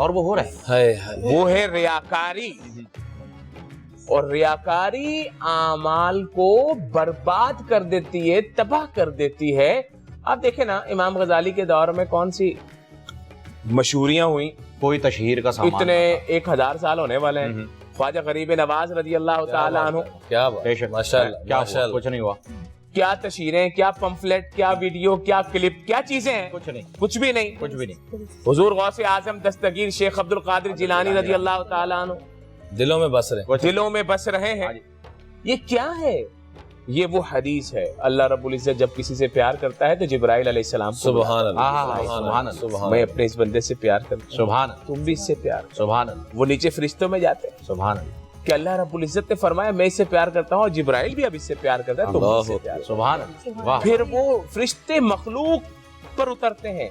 اور وہ ہو رہا ہے. ہائے ہائے. وہ ہے ریاکاری. اور ریاکاری اعمال کو برباد کر دیتی ہے, تباہ کر دیتی ہے. آپ دیکھیں نا, امام غزالی کے دور میں کون سی مشہوریاں ہوئی, کوئی تشہیر کا سامان اتنے 1000 سال ہونے والے ہیں. خواجہ غریب نواز رضی اللہ تعالی عنہ, کیا بات, ماشاءاللہ, کیا ماشاءاللہ. کچھ نہیں ہوا, کیا تشہیریں, کیا پمفلٹ, کیا ویڈیو, کیا کلپ, کیا چیزیں ہیں, کچھ نہیں, کچھ بھی نہیں. کچھ بھی نہیں. حضور غوث اعظم دستگیر شیخ عبد القادر جیلانی رضی اللہ تعالی عنہ دلوں میں بس رہے, دلوں میں بس رہے ہیں. یہ کیا ہے؟ یہ وہ حدیث ہے, اللہ رب العزت جب کسی سے پیار کرتا ہے تو جبرائیل علیہ السلام کو سبحان اللہ, سبحان اللہ, سبحان میں اللہ. اپنے اس بندے سے پیار کرتا ہوں, سبحان اللہ, تم بھی اس سے پیار کرو. سبحان اللہ, وہ نیچے فرشتوں میں جاتے ہیں سبحان اللہ, کہ اللہ رب العزت نے فرمایا میں اس سے پیار کرتا ہوں, اور جبرائیل بھی اب اس سے پیار کرتا ہے, تم بھی اس سے پیار کرو. سبحان اللہ. واہ, پھر وہ فرشتے مخلوق پر اترتے ہیں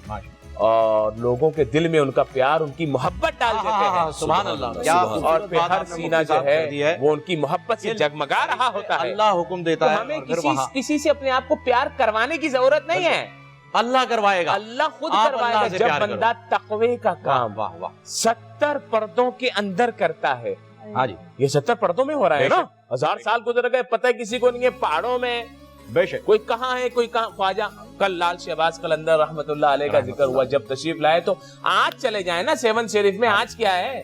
اور لوگوں کے دل میں ان کا پیار, ان کی محبت ڈال دیتے ہیں. سبحان اللہ. کیا اور پھر ہر سینہ جو ہے وہ ان کی محبت سے جگمگا رہا ہوتا ہے. اللہ حکم تو دیتا ہے, ہمیں اور پھر وہاں کسی سے اپنے آپ کو پیار کروانے کی ضرورت نہیں ہے, اللہ کروائے گا. اللہ خود آپ کروائے گا. اللہ سے جب پیار بندہ تقوی کا کام واہ واہ, 70 پردوں کے اندر کرتا ہے. ہاں جی, یہ 70 پردوں میں ہو رہا ہے نا, 1000 سال گزر گئے, پتہ کسی کو نہیں ہے, پہاڑوں میں بے شک, کوئی کہاں ہے, کوئی کہاں. خواجہ کل لال شہباز قلندر رحمت اللہ علیہ کا ذکر ہوا, جب تشریف لائے تو آج چلے جائیں نا 7 شریف میں, آج کیا ہے,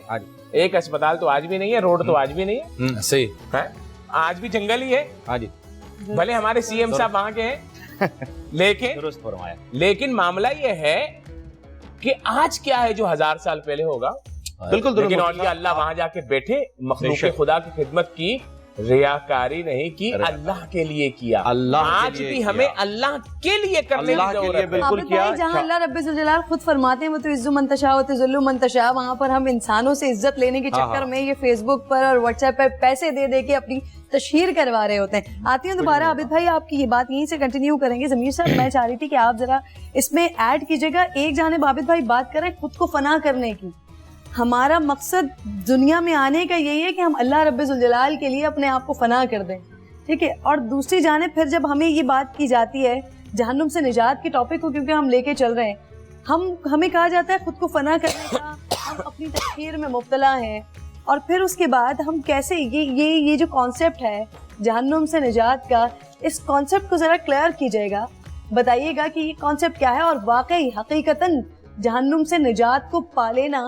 ایک اسپتال تو آج بھی نہیں ہے, روڈ تو آج بھی نہیں ہے, صحیح ہے آج بھی جنگل ہی ہے. ہاں جی, بھلے ہمارے سی ایم صاحب وہاں کے ہیں, لیکن درست فرمایا. لیکن معاملہ یہ ہے کہ آج کیا ہے جو 1000 سال پہلے ہوگا. بالکل لیکن اولیاء اللہ وہاں جا کے بیٹھے, مخلوق خدا کی خدمت کی, ریاکاری نہیں کی, اللہ کے لیے کیا. آج بھی ہمیں اللہ کے لیے کرنے کی ضرورت ہے. بالکل کیا, جہاں اللہ رب الجلال خود فرماتے ہیں وہ تو عز من تشاء و تذل من تشاء, وہاں پر ہم انسانوں سے عزت لینے کے چکر میں یہ فیس بک پر اور واٹس ایپ پر پیسے دے دے کے اپنی تشہیر کروا رہے ہوتے ہیں. آتی ہوں دوبارہ عابد بھائی, آپ کی یہ بات یہیں سے کنٹینیو کریں گے. ضمیر صاحب, میں چاہ رہی تھی کہ آپ ذرا اس میں ایڈ کیجیے گا. ایک جانب عابد بھائی بات کریں خود کو فنا کرنے کی, ہمارا مقصد دنیا میں آنے کا یہی ہے کہ ہم اللہ رب الجلال کے لیے اپنے آپ کو فنا کر دیں, ٹھیک ہے. اور دوسری جانب پھر جب ہمیں یہ بات کی جاتی ہے جہنم سے نجات کے ٹاپک کو کیونکہ ہم لے کے چل رہے ہیں, ہمیں کہا جاتا ہے خود کو فنا کرنے کا, ہم اپنی تشہیر میں مبتلا ہیں. اور پھر اس کے بعد ہم کیسے یہ جو کانسیپٹ ہے جہنم سے نجات کا, اس کانسیپٹ کو ذرا کلیئر کیجیے گا, بتائیے گا کہ یہ کانسیپٹ کیا ہے, اور واقعی حقیقتاً جہنم سے نجات کو پا لینا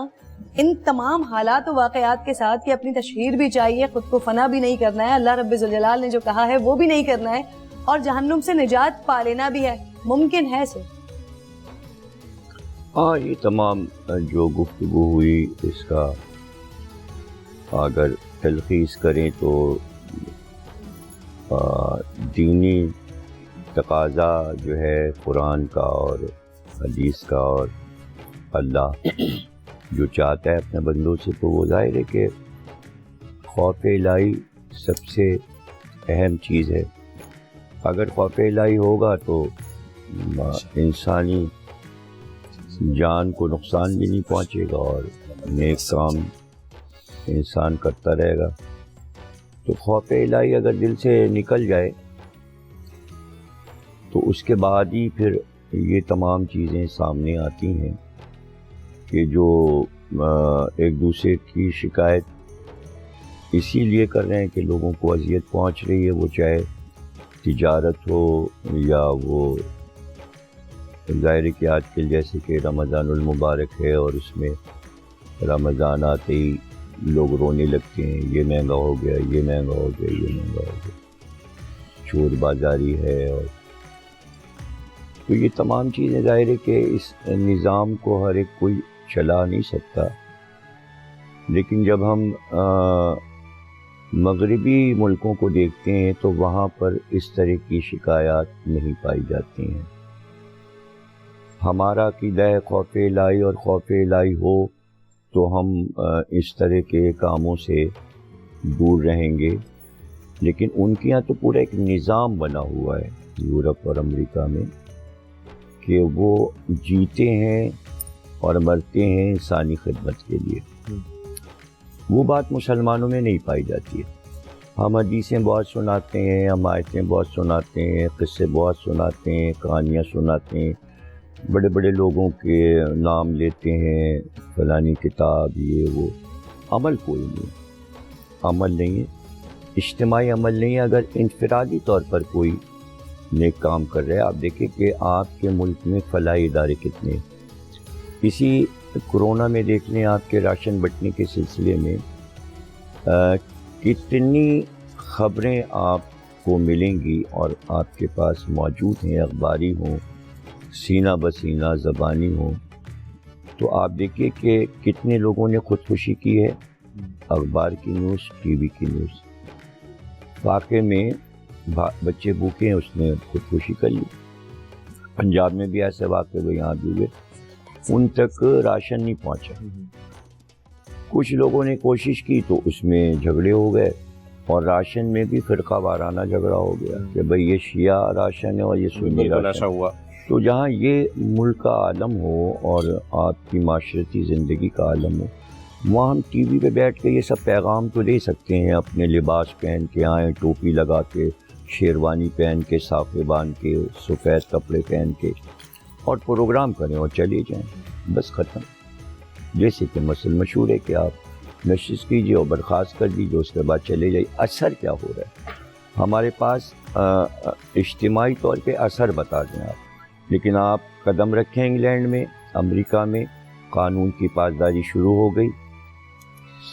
ان تمام حالات و واقعات کے ساتھ کہ اپنی تشہیر بھی چاہیے, خود کو فنا بھی نہیں کرنا ہے, اللہ رب الجلال نے جو کہا ہے وہ بھی نہیں کرنا ہے, اور جہنم سے نجات پا لینا بھی ہے, ممکن ہے سر؟ ہاں, یہ تمام جو گفتگو ہوئی اس کا اگر تلخیص کریں تو دینی تقاضا جو ہے قرآن کا اور حدیث کا, اور اللہ جو چاہتا ہے اپنے بندوں سے, تو وہ ظاہر ہے کہ خوف الہی سب سے اہم چیز ہے. اگر خوف الہی ہوگا تو انسانی جان کو نقصان بھی نہیں پہنچے گا اور نیک کام انسان کرتا رہے گا. تو خوف الہی اگر دل سے نکل جائے تو اس کے بعد ہی پھر یہ تمام چیزیں سامنے آتی ہیں کہ جو ایک دوسرے کی شکایت اسی لیے کر رہے ہیں کہ لوگوں کو اذیت پہنچ رہی ہے, وہ چاہے تجارت ہو یا وہ ظاہر کہ آج کل جیسے کہ رمضان المبارک ہے اور اس میں رمضان آتے ہی لوگ رونے لگتے ہیں, یہ مہنگا ہو گیا, یہ مہنگا ہو گیا, یہ مہنگا ہو گیا, چور بازاری ہے. اور تو یہ تمام چیزیں ظاہر ہے کہ اس نظام کو ہر ایک کوئی چلا نہیں سکتا. لیکن جب ہم مغربی ملکوں کو دیکھتے ہیں تو وہاں پر اس طرح کی شکایات نہیں پائی جاتی ہیں. ہمارا عقیدہ ہے خوف الہی, اور خوف الہی ہو تو ہم اس طرح کے کاموں سے دور رہیں گے. لیکن ان کے یہاں تو پورا ایک نظام بنا ہوا ہے یورپ اور امریکہ میں کہ وہ جیتے ہیں اور مرتے ہیں انسانی خدمت کے لیے. وہ بات مسلمانوں میں نہیں پائی جاتی ہے. ہم حدیثیں بہت سناتے ہیں, ہم آیتیں بہت سناتے ہیں, قصے بہت سناتے ہیں, کہانیاں سناتے ہیں, بڑے بڑے لوگوں کے نام لیتے ہیں، فلانی کتاب، یہ وہ، عمل کوئی نہیں، عمل نہیں ہے، اجتماعی عمل نہیں ہے۔ اگر انفرادی طور پر کوئی نیک کام کر رہے ہیں، آپ دیکھیں کہ آپ کے ملک میں فلاحی ادارے کتنے، اسی کرونا میں دیکھ لیں آپ کے راشن بٹنے کے سلسلے میں کتنی خبریں آپ کو ملیں گی اور آپ کے پاس موجود ہیں، اخباری ہوں، سینہ بسینہ زبانی ہوں، تو آپ دیکھیے کہ کتنے لوگوں نے خودکشی کی ہے، اخبار کی نیوز، ٹی وی کی نیوز۔ واقعے میں بچے بھوکے ہیں، اس نے خودکشی کر لی۔ پنجاب میں بھی ایسے واقعے ہوئے، یہاں بھی ہوئے، ان تک راشن نہیں پہنچا۔ کچھ لوگوں نے کوشش کی تو اس میں جھگڑے ہو گئے، اور راشن میں بھی فرقہ وارانہ جھگڑا ہو گیا کہ بھئی یہ شیعہ راشن ہے اور یہ سنی راشن ہوا۔ تو جہاں یہ ملک کا عالم ہو اور آپ کی معاشرتی زندگی کا عالم ہو، وہاں ہم ٹی وی پہ بیٹھ کے یہ سب پیغام تو لے سکتے ہیں، اپنے لباس پہن کے آئیں، ٹوپی لگا کے، شیروانی پہن کے، صافے باندھ کے، سفید کپڑے پہن کے، اور پروگرام کریں اور چلے جائیں، بس ختم۔ جیسے کہ مثل مشہور ہے کہ آپ نشست کیجیے اور برخاست کر دیجیے، اس کے بعد چلے جائیے۔ اثر کیا ہو رہا ہے ہمارے پاس؟ اجتماعی طور پہ اثر بتا دیں آپ، لیکن آپ قدم رکھیں انگلینڈ میں، امریکہ میں قانون کی پاسداری شروع ہو گئی،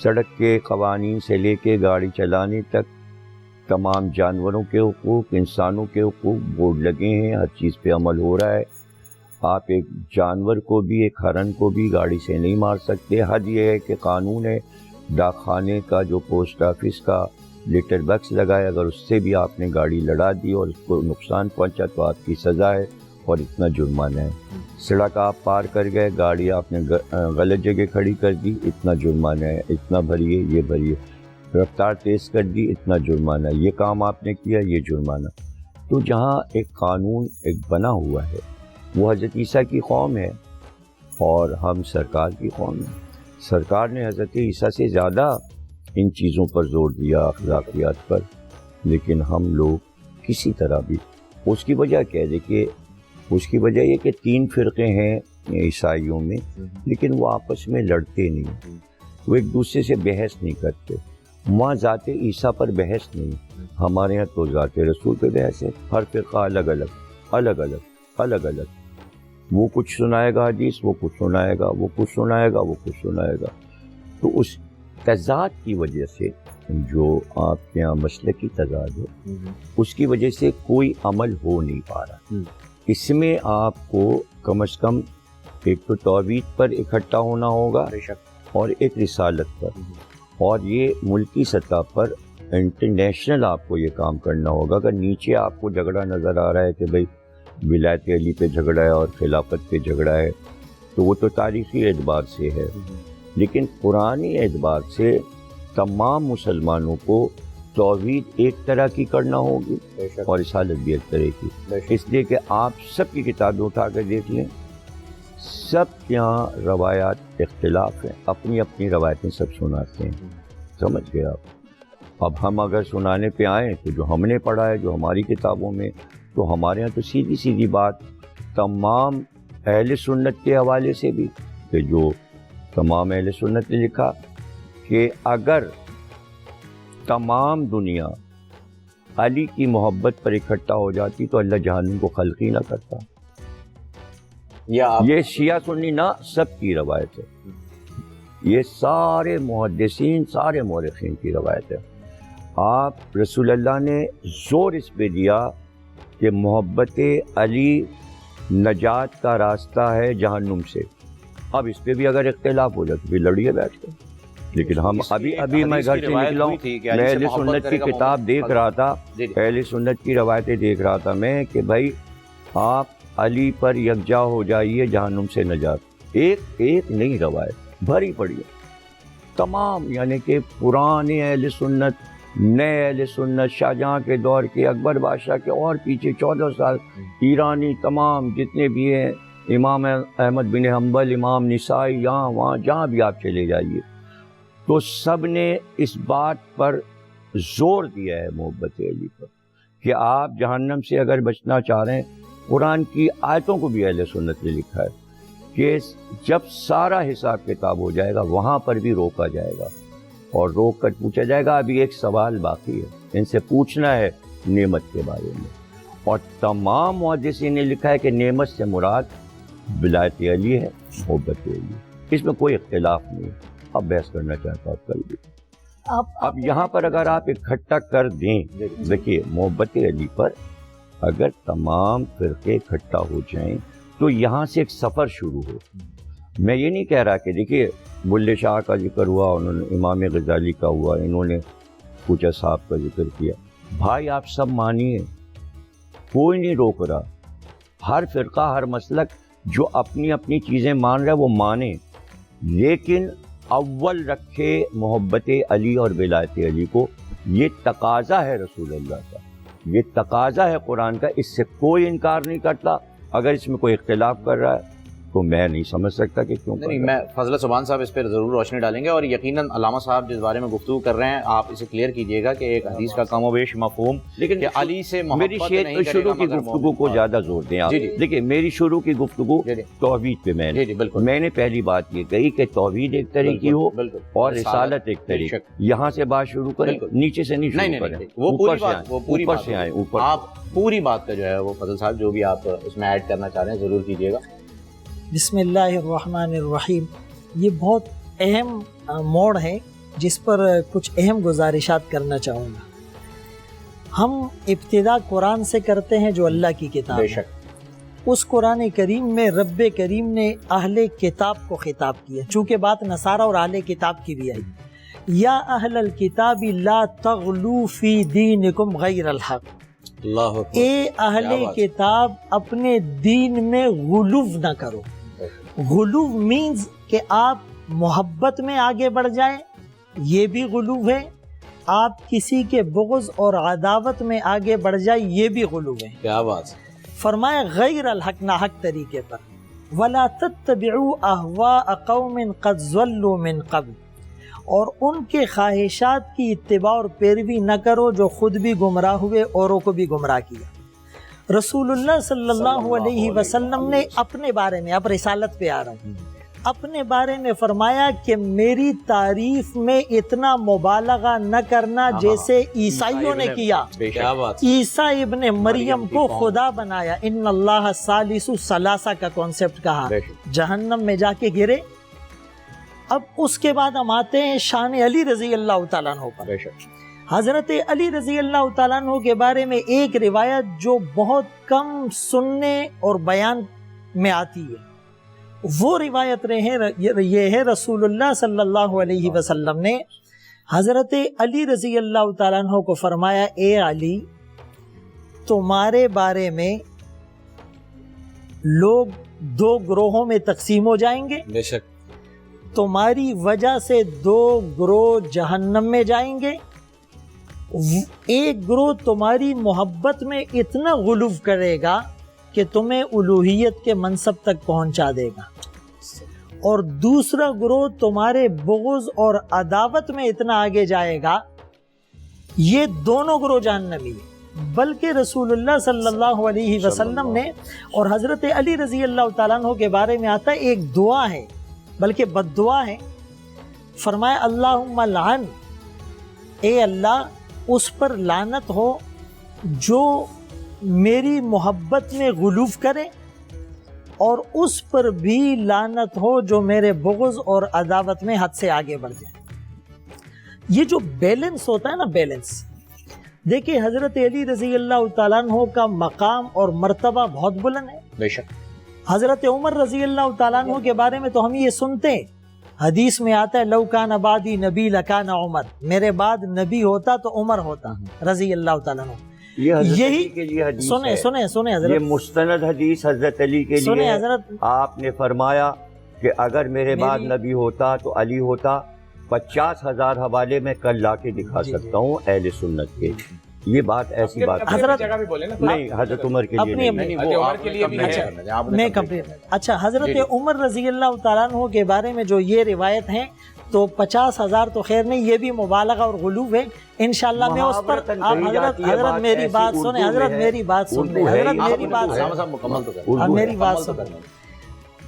سڑک کے قوانین سے لے کے گاڑی چلانے تک تمام جانوروں کے حقوق، انسانوں کے حقوق بورڈ لگے ہیں، ہر چیز پہ عمل ہو رہا ہے۔ آپ ایک جانور کو بھی، ایک ہرن کو بھی گاڑی سے نہیں مار سکتے۔ حد یہ ہے کہ قانون ہے، ڈاک خانے کا جو پوسٹ آفس کا لیٹر باکس لگائے، اگر اس سے بھی آپ نے گاڑی لڑا دی اور اس کو نقصان پہنچا تو آپ کی سزا ہے اور اتنا جرمانہ ہے۔ سڑک آپ پار کر گئے، گاڑی آپ نے غلط جگہ کھڑی کر دی، اتنا جرمانہ ہے، اتنا بھریے، یہ بھریے۔ رفتار تیز کر دی، اتنا جرمانہ، یہ کام آپ نے کیا، یہ جرمانہ۔ تو جہاں ایک قانون ایک بنا ہوا ہے، وہ حضرت عیسیٰ کی قوم ہے اور ہم سرکار کی قوم ہیں۔ سرکار نے حضرت عیسیٰ سے زیادہ ان چیزوں پر زور دیا، اخلاقیات پر، لیکن ہم لوگ کسی طرح بھی، اس کی وجہ کیا ہے؟ دیکھیے، اس کی وجہ یہ کہ 3 فرقے ہیں عیسائیوں میں، لیکن وہ آپس میں لڑتے نہیں، وہ ایک دوسرے سے بحث نہیں کرتے۔ وہاں ذات عیسیٰ پر بحث نہیں، ہمارے یہاں تو ذات رسول پہ بحث ہے۔ ہر فرقہ الگ الگ الگ الگ الگ الگ، وہ کچھ سنائے گا حدیث، وہ کچھ سنائے گا، وہ کچھ سنائے گا، وہ کچھ سنائے گا۔ تو اس تضاد کی وجہ سے جو آپ کے یہاں مسلکی تضاد ہے، اس کی وجہ سے کوئی عمل ہو نہیں پا رہا۔ اس میں آپ کو کم از کم ایک تو توحید پر اکٹھا ہونا ہوگا اور ایک رسالت پر، اور یہ ملکی سطح پر انٹرنیشنل آپ کو یہ کام کرنا ہوگا۔ اگر نیچے آپ کو جھگڑا نظر آ رہا ہے کہ بھئی ولایت علی پہ جھگڑا ہے اور خلافت پہ جھگڑا ہے، تو وہ تو تاریخی اعتبار سے ہے، لیکن قرآنی اعتبار سے تمام مسلمانوں کو توحید ایک طرح کی کرنا ہوگی اور رسالت بھی ایک طرح کی۔ اس لیے کہ آپ سب کی کتابیں اٹھا کر دیکھ لیں، سب کے یہاں روایات اختلاف ہیں، اپنی اپنی روایتیں سب سناتے ہیں، سمجھ گئے آپ؟ اب ہم اگر سنانے پہ آئیں تو جو ہم نے پڑھا ہے، جو ہماری کتابوں میں، تو ہمارے ہاں تو سیدھی سیدھی بات تمام اہل سنت کے حوالے سے بھی، کہ جو تمام اہل سنت نے لکھا کہ اگر تمام دنیا علی کی محبت پر اکٹھا ہو جاتی تو اللہ جہنم کو خلق ہی نہ کرتا۔ یہ شیعہ سنی نہ سب کی روایت ہے، یہ سارے محدثین، سارے مورخین کی روایت ہے۔ آپ رسول اللہ نے زور اس پہ دیا کہ محبت علی نجات کا راستہ ہے جہنم سے۔ اب اس پہ بھی اگر اختلاف ہو جائے تو پھر لڑیے بیٹھ کے، لیکن ہم ابھی میں گھر سے نکلا ہوں، میں اہل سنت کی کتاب دیکھ رہا تھا، اہل سنت کی روایتیں دیکھ رہا تھا میں، کہ بھائی آپ علی پر یکجا ہو جائیے، جہنم سے نجات۔ ایک نہیں روایت بھری پڑی ہے تمام، یعنی کہ پرانے اہل سنت، نئے اہل سنت، شاہجہاں کے دور کے، اکبر بادشاہ کے، اور پیچھے 14 سال ایرانی، تمام جتنے بھی ہیں، امام احمد بن حنبل، امام نسائی، یہاں وہاں جہاں بھی آپ چلے جائیے، تو سب نے اس بات پر زور دیا ہے محبت علی پر، کہ آپ جہنم سے اگر بچنا چاہ رہے ہیں قرآن کی آیتوں کو بھی اہل سنت نے لکھا ہے کہ جب سارا حساب کتاب ہو جائے گا وہاں پر بھی روکا جائے گا اور روک کر پوچھا جائے گا ابھی ایک سوال باقی ہے، ان سے پوچھنا ہے نعمت کے بارے میں. اور تمام محدثین نے لکھا ہے کہ نعمت سے مراد ولایت علی ہے، محبت علی، اس میں کوئی اختلاف نہیں ہے. اب بحث کرنا چاہتا ہوں کل بھی. اب یہاں پر اگر آپ اکٹھا کر دیں، دیکھیے محبت علی پر اگر تمام فرقے اکٹھا ہو جائیں تو یہاں سے ایک سفر شروع ہو. میں یہ نہیں کہہ رہا کہ دیکھیے بلے شاہ کا ذکر ہوا، انہوں نے امام غزالی کا ہوا، انہوں نے کوچا صاحب کا ذکر کیا. بھائی آپ سب مانیے، کوئی نہیں روک رہا. ہر فرقہ ہر مسلک جو اپنی اپنی چیزیں مان رہا ہے وہ مانے، لیکن اول رکھے محبت علی اور ولایت علی کو. یہ تقاضا ہے رسول اللہ کا، یہ تقاضا ہے قرآن کا، اس سے کوئی انکار نہیں کرتا. اگر اس میں کوئی اختلاف کر رہا ہے تو میں نہیں سمجھ سکتا کہ کیوں. نہیں، میں فضل سبحان صاحب اس پہ ضرور روشنی ڈالیں گے، اور یقیناً علامہ صاحب جس بارے میں گفتگو کر رہے ہیں آپ اسے کلیئر کیجئے گا کہ ایک حدیث کا کم و بیش مفہوم لیکن کہ علی سے میری محبت نہیں کرے شروع گا کی مگر گفتگو کو زیادہ زور دیں آپ. دیکھیے میری شروع کی گفتگو توحید پہ میں نے پہلی بات یہ کہی کہ توحید ایک طرح کی ہو اور رسالت ایک طرح. یہاں سے بات شروع کریں، نیچے سے نہیں شروع کریں، اوپر سے آئیں. اوپر آپ پوری بات کا جو ہے وہ فضل صاحب جو بھی آپ اس میں ایڈ کرنا چاہ رہے ہیں ضرور کیجئے گا. بسم اللہ الرحمن الرحیم. یہ بہت اہم موڑ ہے جس پر کچھ اہم گزارشات کرنا چاہوں گا. ہم ابتدا قرآن سے کرتے ہیں جو اللہ کی کتاب ہے. اس قرآن کریم میں رب کریم نے اہل کتاب کو خطاب کیا، چونکہ بات نصارہ اور اہل کتاب کی بھی آئی. یا اہل الکتاب لا تغلو فی دینکم غیر الحق. اللہ اے اہل کتاب اپنے دین میں غلو نہ کرو. غلو مینز کہ آپ محبت میں آگے بڑھ جائیں، یہ بھی غلو ہے. آپ کسی کے بغض اور عداوت میں آگے بڑھ جائیں، یہ بھی غلو ہے. کیا بات. فرمایا غیر الحق، ناحق طریقے پر. وَلَا تَتَّبِعُوا أَهْوَاءَ قَوْمٍ قَدْ ضَلُّوا مِنْ قَبْلُ. اور ان کے خواہشات کی اتباع اور پیروی نہ کرو جو خود بھی گمراہ ہوئے اوروں کو بھی گمراہ کیا. رسول اللہ صلی اللہ علیہ وسلم نے اپنے بارے میں، اب رسالت پہ آ رہا ہوں، اپنے بارے میں فرمایا کہ میری تعریف میں اتنا مبالغہ نہ کرنا جیسے عیسائیوں نے کیا. عیسیٰ ابن مریم کو خدا بنایا، ان اللہ ثالث ثلاثہ کا کانسیپٹ کہا، جہنم میں جا کے گرے. اب اس کے بعد ہم آتے ہیں شان علی رضی اللہ تعالیٰ عنہ پر. حضرت علی رضی اللہ تعالیٰ عنہ کے بارے میں ایک روایت جو بہت کم سننے اور بیان میں آتی ہے، وہ روایت یہ ہے رسول اللہ صلی اللہ علیہ وسلم نے حضرت علی رضی اللہ تعالیٰ عنہ کو فرمایا، اے علی تمہارے بارے میں لوگ دو گروہوں میں تقسیم ہو جائیں گے. بے شک. تمہاری وجہ سے دو گروہ جہنم میں جائیں گے. ایک گروہ تمہاری محبت میں اتنا غلو کرے گا کہ تمہیں الوہیت کے منصب تک پہنچا دے گا، اور دوسرا گروہ تمہارے بغض اور عداوت میں اتنا آگے جائے گا. یہ دونوں گروہ جہنمی ہیں. بلکہ رسول اللہ صلی اللہ علیہ وسلم نے، اور حضرت علی رضی اللہ تعالیٰ عنہ کے بارے میں آتا ہے ایک دعا ہے، بلکہ بد دعا ہے. فرمایا اللہم لعن، اے اللہ اس پر لعنت ہو جو میری محبت میں غلو کرے، اور اس پر بھی لعنت ہو جو میرے بغض اور عداوت میں حد سے آگے بڑھ جائے. یہ جو بیلنس ہوتا ہے نا، بیلنس دیکھیں حضرت علی رضی اللہ تعالیٰ عنہ کا مقام اور مرتبہ بہت بلند ہے. بے شک. حضرت عمر رضی اللہ تعالیٰ عنہ کے بارے میں تو ہم یہ سنتے ہیں، حدیث میں آتا ہے لو کان بعدی نبی لکان عمر، میرے بعد نبی ہوتا تو عمر ہوتا رضی اللہ تعالیٰ عنہ. یہی سنیں حضرت، یہ مستند حدیث حضرت علی کے لیے حضرت. آپ نے فرمایا کہ اگر میرے بعد نبی ہوتا تو علی ہوتا. 50,000 حوالے میں کل لا کے دکھا سکتا ہوں اہل سنت کے. یہ بات ایسی بات حضرت نہیں، حضرت عمر کے لیے میں کمپلیٹ. اچھا، حضرت عمر رضی اللہ تعالیٰ عنہ کے بارے میں جو یہ روایت ہے تو 50,000 تو خیر نہیں، یہ بھی مبالغہ اور غلو ہے انشاءاللہ میں اس پر آپ حضرت میری بات سنیں، حضرت میری بات سن لیں، حضرت میری بات سنیں، میری بات سنیں۔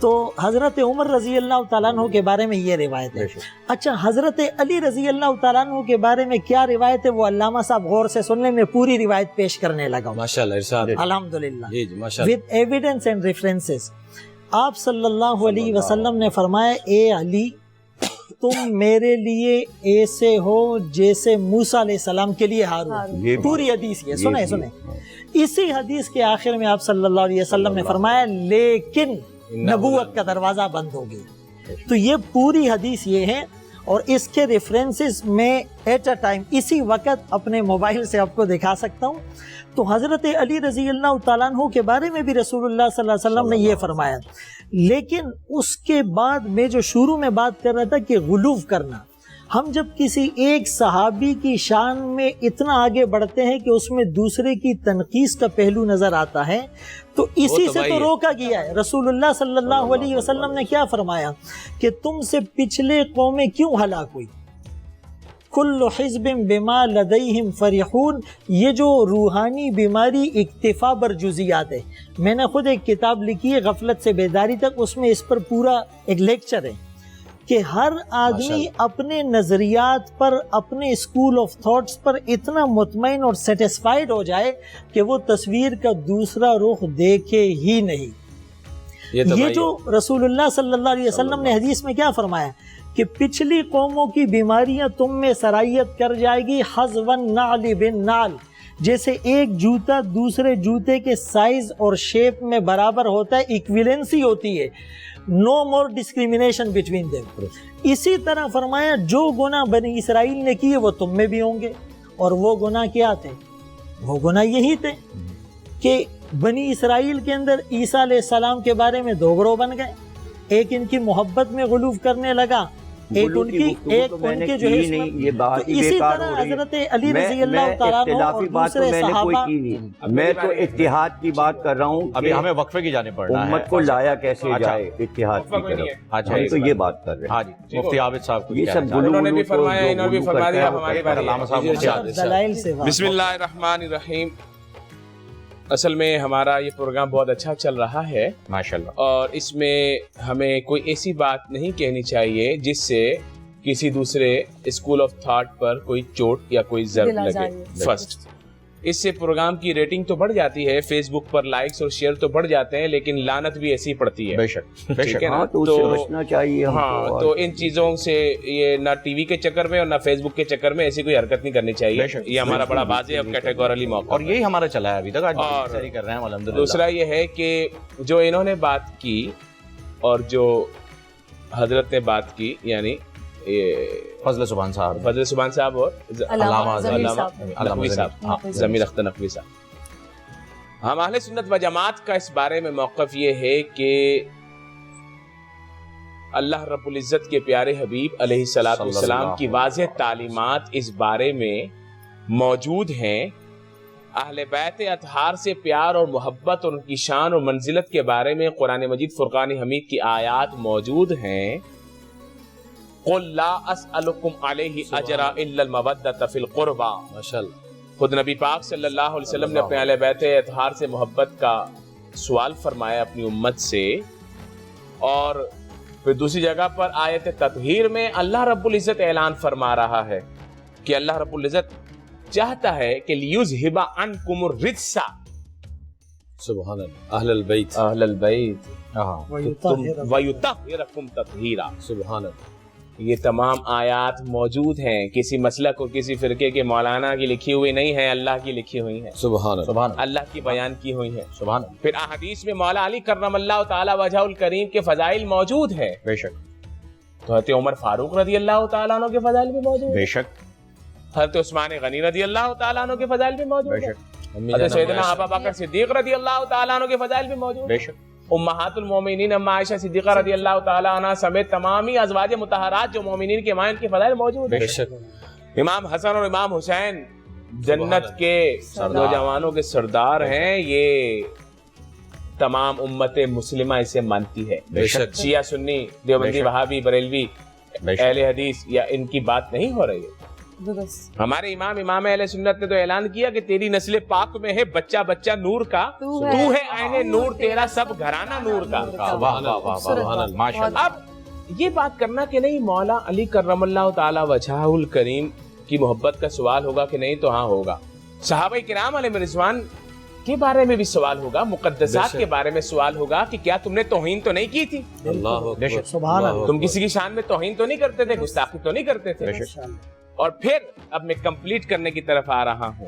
تو حضرت عمر رضی اللہ تعالیٰ عنہ کے بارے میں یہ روایت ہے۔ اچھا حضرت علی رضی اللہ تعالیٰ عنہ کے بارے میں کیا روایت ہے وہ علامہ صاحب غور سے سن لیں، میں پوری روایت پیش کرنے لگا ہوں ماشاءاللہ ارشاد الحمدللہ جی جی ماشاءاللہ with evidence and references۔ آپ صلی اللہ علیہ وسلم نے فرمایا اے علی تم میرے لیے ایسے ہو جیسے موسیٰ علیہ السلام کے لیے ہارون۔ پوری حدیث یہ سنیں سنیں، اسی حدیث کے آخر میں آپ صلی اللہ علیہ وسلم نے فرمایا لیکن نبوت کا دروازہ بند ہو گیا۔ تو یہ پوری حدیث یہ ہے، اور اس کے ریفرنسز میں ایٹ اے ٹائم اسی وقت اپنے موبائل سے آپ کو دکھا سکتا ہوں۔ تو حضرت علی رضی اللہ تعالیٰ عنہ کے بارے میں بھی رسول اللہ صلی اللہ علیہ وسلم نے یہ فرمایا، لیکن اس کے بعد میں جو شروع میں بات کر رہا تھا کہ غلو کرنا، ہم جب کسی ایک صحابی کی شان میں اتنا آگے بڑھتے ہیں کہ اس میں دوسرے کی تنقیص کا پہلو نظر آتا ہے تو اسی سے تو روکا گیا ہے۔ رسول اللہ صلی اللہ علیہ وسلم نے کیا فرمایا کہ تم سے پچھلے قومیں کیوں ہلاک ہوئی؟ کل حزب بما لدیہم فرحون، یہ جو روحانی بیماری اکتفا بر جزیات ہے، میں نے خود ایک کتاب لکھی ہے غفلت سے بیداری تک، اس میں اس پر پورا ایک لیکچر ہے کہ ہر آدمی اپنے نظریات پر، اپنے اسکول آف تھاٹس پر اتنا مطمئن اور سیٹسفائیڈ ہو جائے کہ وہ تصویر کا دوسرا رخ دیکھے ہی نہیں۔ یہ جو رسول اللہ صلی اللہ علیہ وسلم نے حدیث میں کیا فرمایا کہ پچھلی قوموں کی بیماریاں تم میں سرایت کر جائے گی حذو النعل بالنعل، جیسے ایک جوتا دوسرے جوتے کے سائز اور شیپ میں برابر ہوتا ہے، ایکویلنسی ہوتی ہے، نو مور ڈسکریمنیشن بٹوین دیم۔ اسی طرح فرمایا جو گناہ بنی اسرائیل نے کیے وہ تم میں بھی ہوں گے، اور وہ گناہ کیا تھے؟ وہ گناہ یہی تھے کہ بنی اسرائیل کے اندر عیسیٰ علیہ السلام کے بارے میں دو گروہ بن گئے، ایک ان کی محبت میں غلو کرنے لگا، ایک ان کے جو ہے اسی طرح حضرت علی رضی اللہ تعالیٰ عنہ اور دوسرے صحابہ۔ میں تو اتحاد کی بات کر رہا ہوں، ابھی ہمیں وقفے کی جانب پڑھنا ہے، امت کو لایا کیسے جائے اتحاد کی طرف، ہم تو یہ بات کر رہے ہیں۔ ہاں جی مفتی عابد صاحب یہ سب انہوں نے بھی فرمایا، انہوں نے بھی فرما دیا، ہماری بات علامہ صاحب دلائل سے بسم اللہ الرحمن الرحیم۔ اصل میں ہمارا یہ پروگرام بہت اچھا چل رہا ہے ماشاءاللہ، اور اس میں ہمیں کوئی ایسی بات نہیں کہنی چاہیے جس سے کسی دوسرے اسکول آف تھاٹ پر کوئی چوٹ یا کوئی ضرب لگے۔ فرسٹ، اس سے پروگرام کی ریٹنگ تو بڑھ جاتی ہے، فیس بک پر لائکس اور شیئر تو بڑھ جاتے ہیں، لیکن لعنت بھی ایسی پڑتی ہے۔ بے شک ٹھیک ہے نا؟ تو اس سے بچنا چاہیے ہم کو۔ ہاں، تو ان چیزوں سے یہ نہ ٹی وی کے چکر میں اور نہ فیس بک کے چکر میں ایسی کوئی حرکت نہیں کرنی چاہیے، یہ ہمارا بڑا واضح اور کیٹیگوریلی موقع، اور یہی ہمارا چلا ہے ابھی تک، اور آج صحیح کر رہے ہیں الحمدللہ۔ دوسرا یہ ہے کہ جو انہوں نے بات کی اور جو حضرت نے بات کی، یعنی فضل سبحان صاحب، فضل سبحان صاحب اور علامہ نقوی صاحب، ضمیر اختر نقوی صاحب، ہم اہل سنت و جماعت کا اس بارے میں موقف یہ ہے کہ اللہ رب العزت کے پیارے حبیب علیہ الصلوۃ والسلام کی واضح تعلیمات اس بارے میں موجود ہیں۔ اہل بیت اطہار سے پیار اور محبت اور ان کی شان اور منزلت کے بارے میں قرآن مجید فرقان حمید کی آیات موجود ہیں۔ قل لا اسألکم علیہ اجرا الا المودۃ فی القربى، ماشاءاللہ خود نبی پاک صلی اللہ علیہ وسلم نے اپنے اہل بیت اطہار سے محبت کا سوال فرمایا اپنی امت سے، اور پھر دوسری جگہ پر آیت تطہیر میں اللہ رب العزت اعلان فرما رہا ہے کہ اللہ رب العزت چاہتا ہے کہ لیذھب عنکم الرجس، سبحان اللہ، اہل البیت ویطہرکم تطہیرا، سبحان اللہ۔ یہ تمام آیات موجود ہیں، کسی مسلک اور کسی فرقے کے مولانا کی لکھی ہوئی نہیں ہے، اللہ کی لکھی ہوئی ہیں، سبحان اللہ، اللہ کی بیان کی ہوئی ہیں، سبحان اللہ۔ پھر احادیث میں مولا علی کرم اللہ تعالی وجہ الکریم کے فضائل موجود ہیں، بے شک، تو حضرت عمر فاروق رضی اللہ تعالیٰ عنہ کے فضائل بھی موجود بے ہیں، شک، حضرت عثمان غنی رضی اللہ تعالیٰ عنہ کے فضائل بھی موجود بے ہیں، شک، حضرت سیدنا ابو بکر صدیق رضی اللہ تعالیٰ عنہ کے فضائل بھی موجود بے ہیں، شک، امہات المومنین اما عائشہ صدیقہ رضی اللہ تعالیٰ عنہ سمیت تمامی ازواج مطہرات جو مومنین کے مائن کے فضائل موجود ہیں، بے شک، امام حسن اور امام حسین جنت کے نوجوانوں کے سردار ہیں، یہ تمام امت مسلمہ اسے مانتی ہے، بے شک، شیعہ سنی دیوبندی وہابی بریلوی اہل حدیث یا ان کی بات نہیں ہو رہی ہے. درست. ہمارے امام اہل سنت نے تو اعلان کیا کہ تیری نسل پاک میں ہے بچہ بچہ نور کا, تو ہے عین نور تیرا سب گھرانہ نور کا. اب یہ بات کرنا کہ نہیں مولا علی کرم اللہ تعالی وجہہ الکریم کی محبت کا سوال ہوگا کہ نہیں, تو ہاں ہوگا. صحابہ کرام علیہ رضوان کے بارے میں بھی سوال ہوگا, مقدسات کے بارے میں سوال ہوگا کہ کیا تم نے توہین تو نہیں کی تھی, سبحان اللہ. تم کسی کی شان میں توہین تو نہیں کرتے تھے, گستاخی تو نہیں کرتے تھے. اور پھر اب میں کمپلیٹ کرنے کی طرف آ رہا ہوں.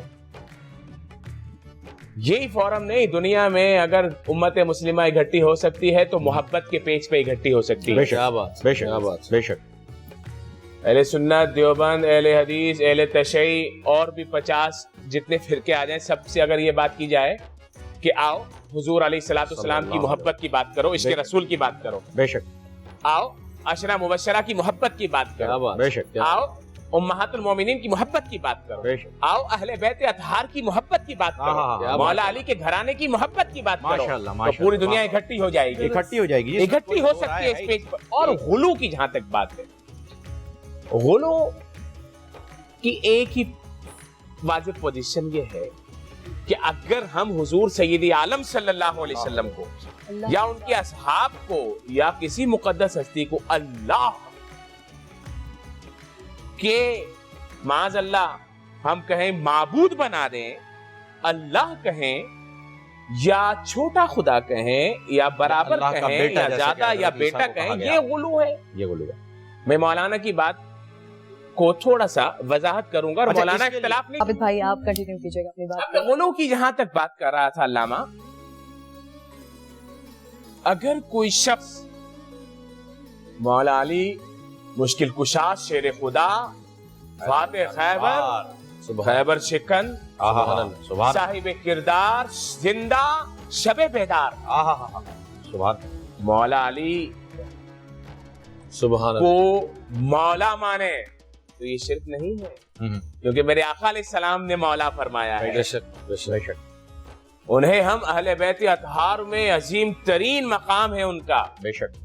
یہی فورم نہیں, دنیا میں اگر امت مسلمہ اکٹھی ہو سکتی ہے تو محبت کے پیج پہ اکٹھی ہو سکتی ہے. بے شک. اہل سنت, دیوبند, اہل حدیث, اہل تشیع اور بھی 50 جتنے فرقے آ جائیں, سب سے اگر یہ بات کی جائے کہ آؤ حضور علیہ الصلوۃ والسلام کی محبت کی بات کرو, عشق رسول کی بات کرو, بے شک. آؤ عشرہ مبشرہ کی محبت کی بات کرو, بے شک. آؤ امہات المومنین کی محبت کی بات کرو, آؤ اہل بیت اطہار کی محبت کی بات کرو, مولا علی کے گھرانے کی محبت کی بات کرو, تو پوری دنیا اکٹھی ہو جائے گی, اکٹھی ہو سکتی ہے اس پیج پر. اور غلو کی جہاں تک بات ہے, غلو کی ایک ہی واجب پوزیشن یہ ہے کہ اگر ہم حضور سید عالم صلی اللہ علیہ وسلم کو یا ان کے اصحاب کو یا کسی مقدس ہستی کو اللہ کہ معاذ اللہ ہم کہیں معبود بنا دیں, اللہ کہیں یا چھوٹا خدا کہیں یا برابر کہیں یا زیادہ یا بیٹا کہیں, یہ غلو ہے. میں مولانا کی بات کو تھوڑا سا وضاحت کروں گا اور مولانا اختلاف نہیں. عابد بھائی آپ کنٹینیو کیجئے گا اپنی بات. غلو کی جہاں تک بات کر رہا تھا علامہ, اگر کوئی شخص مولا علی مشکل کشا, شیر خدا, فاتح خیبر, خیبر شکن, صاحب کردار, زندہ شب بیدار, مولا علی کو مولا مانے تو یہ شرک نہیں ہے, کیونکہ میرے آقا علیہ السلام نے مولا فرمایا ہے. بے شک. انہیں ہم اہل بیت اطہار میں عظیم ترین مقام ہے ان کا, بے شک.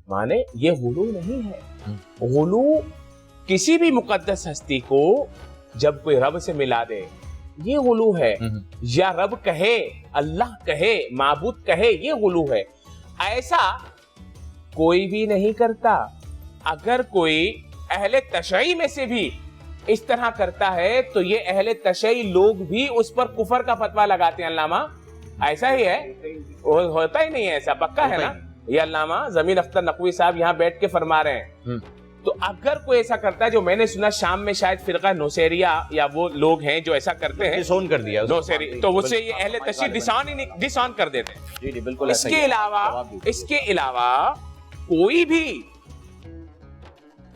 مانے یہ غلو نہیں ہے. غلو کسی بھی مقدس ہستی کو جب کوئی رب سے ملا دے یہ غلو ہے, یا رب کہے, اللہ کہے, معبود کہے, یہ غلو ہے. ایسا کوئی بھی نہیں کرتا. اگر کوئی اہل تشیع میں سے بھی اس طرح کرتا ہے تو یہ اہل تشیع لوگ بھی اس پر کفر کا فتویٰ لگاتے ہیں. علامہ ایسا ہی ہے, ہوتا ہی نہیں ہے ایسا, پکا ہے نا. یہ علامہ زمین اختر نقوی صاحب یہاں بیٹھ کے فرما رہے ہیں. تو اگر کوئی ایسا کرتا ہے, جو میں نے سنا شام میں شاید فرقہ نوسیریہ یا وہ لوگ ہیں جو ایسا کرتے ہیں, ڈسون کر دیا نوسیری, تو اس سے یہ اہل تشیع ڈسون کر دیتے ہیں. اس کے علاوہ کوئی بھی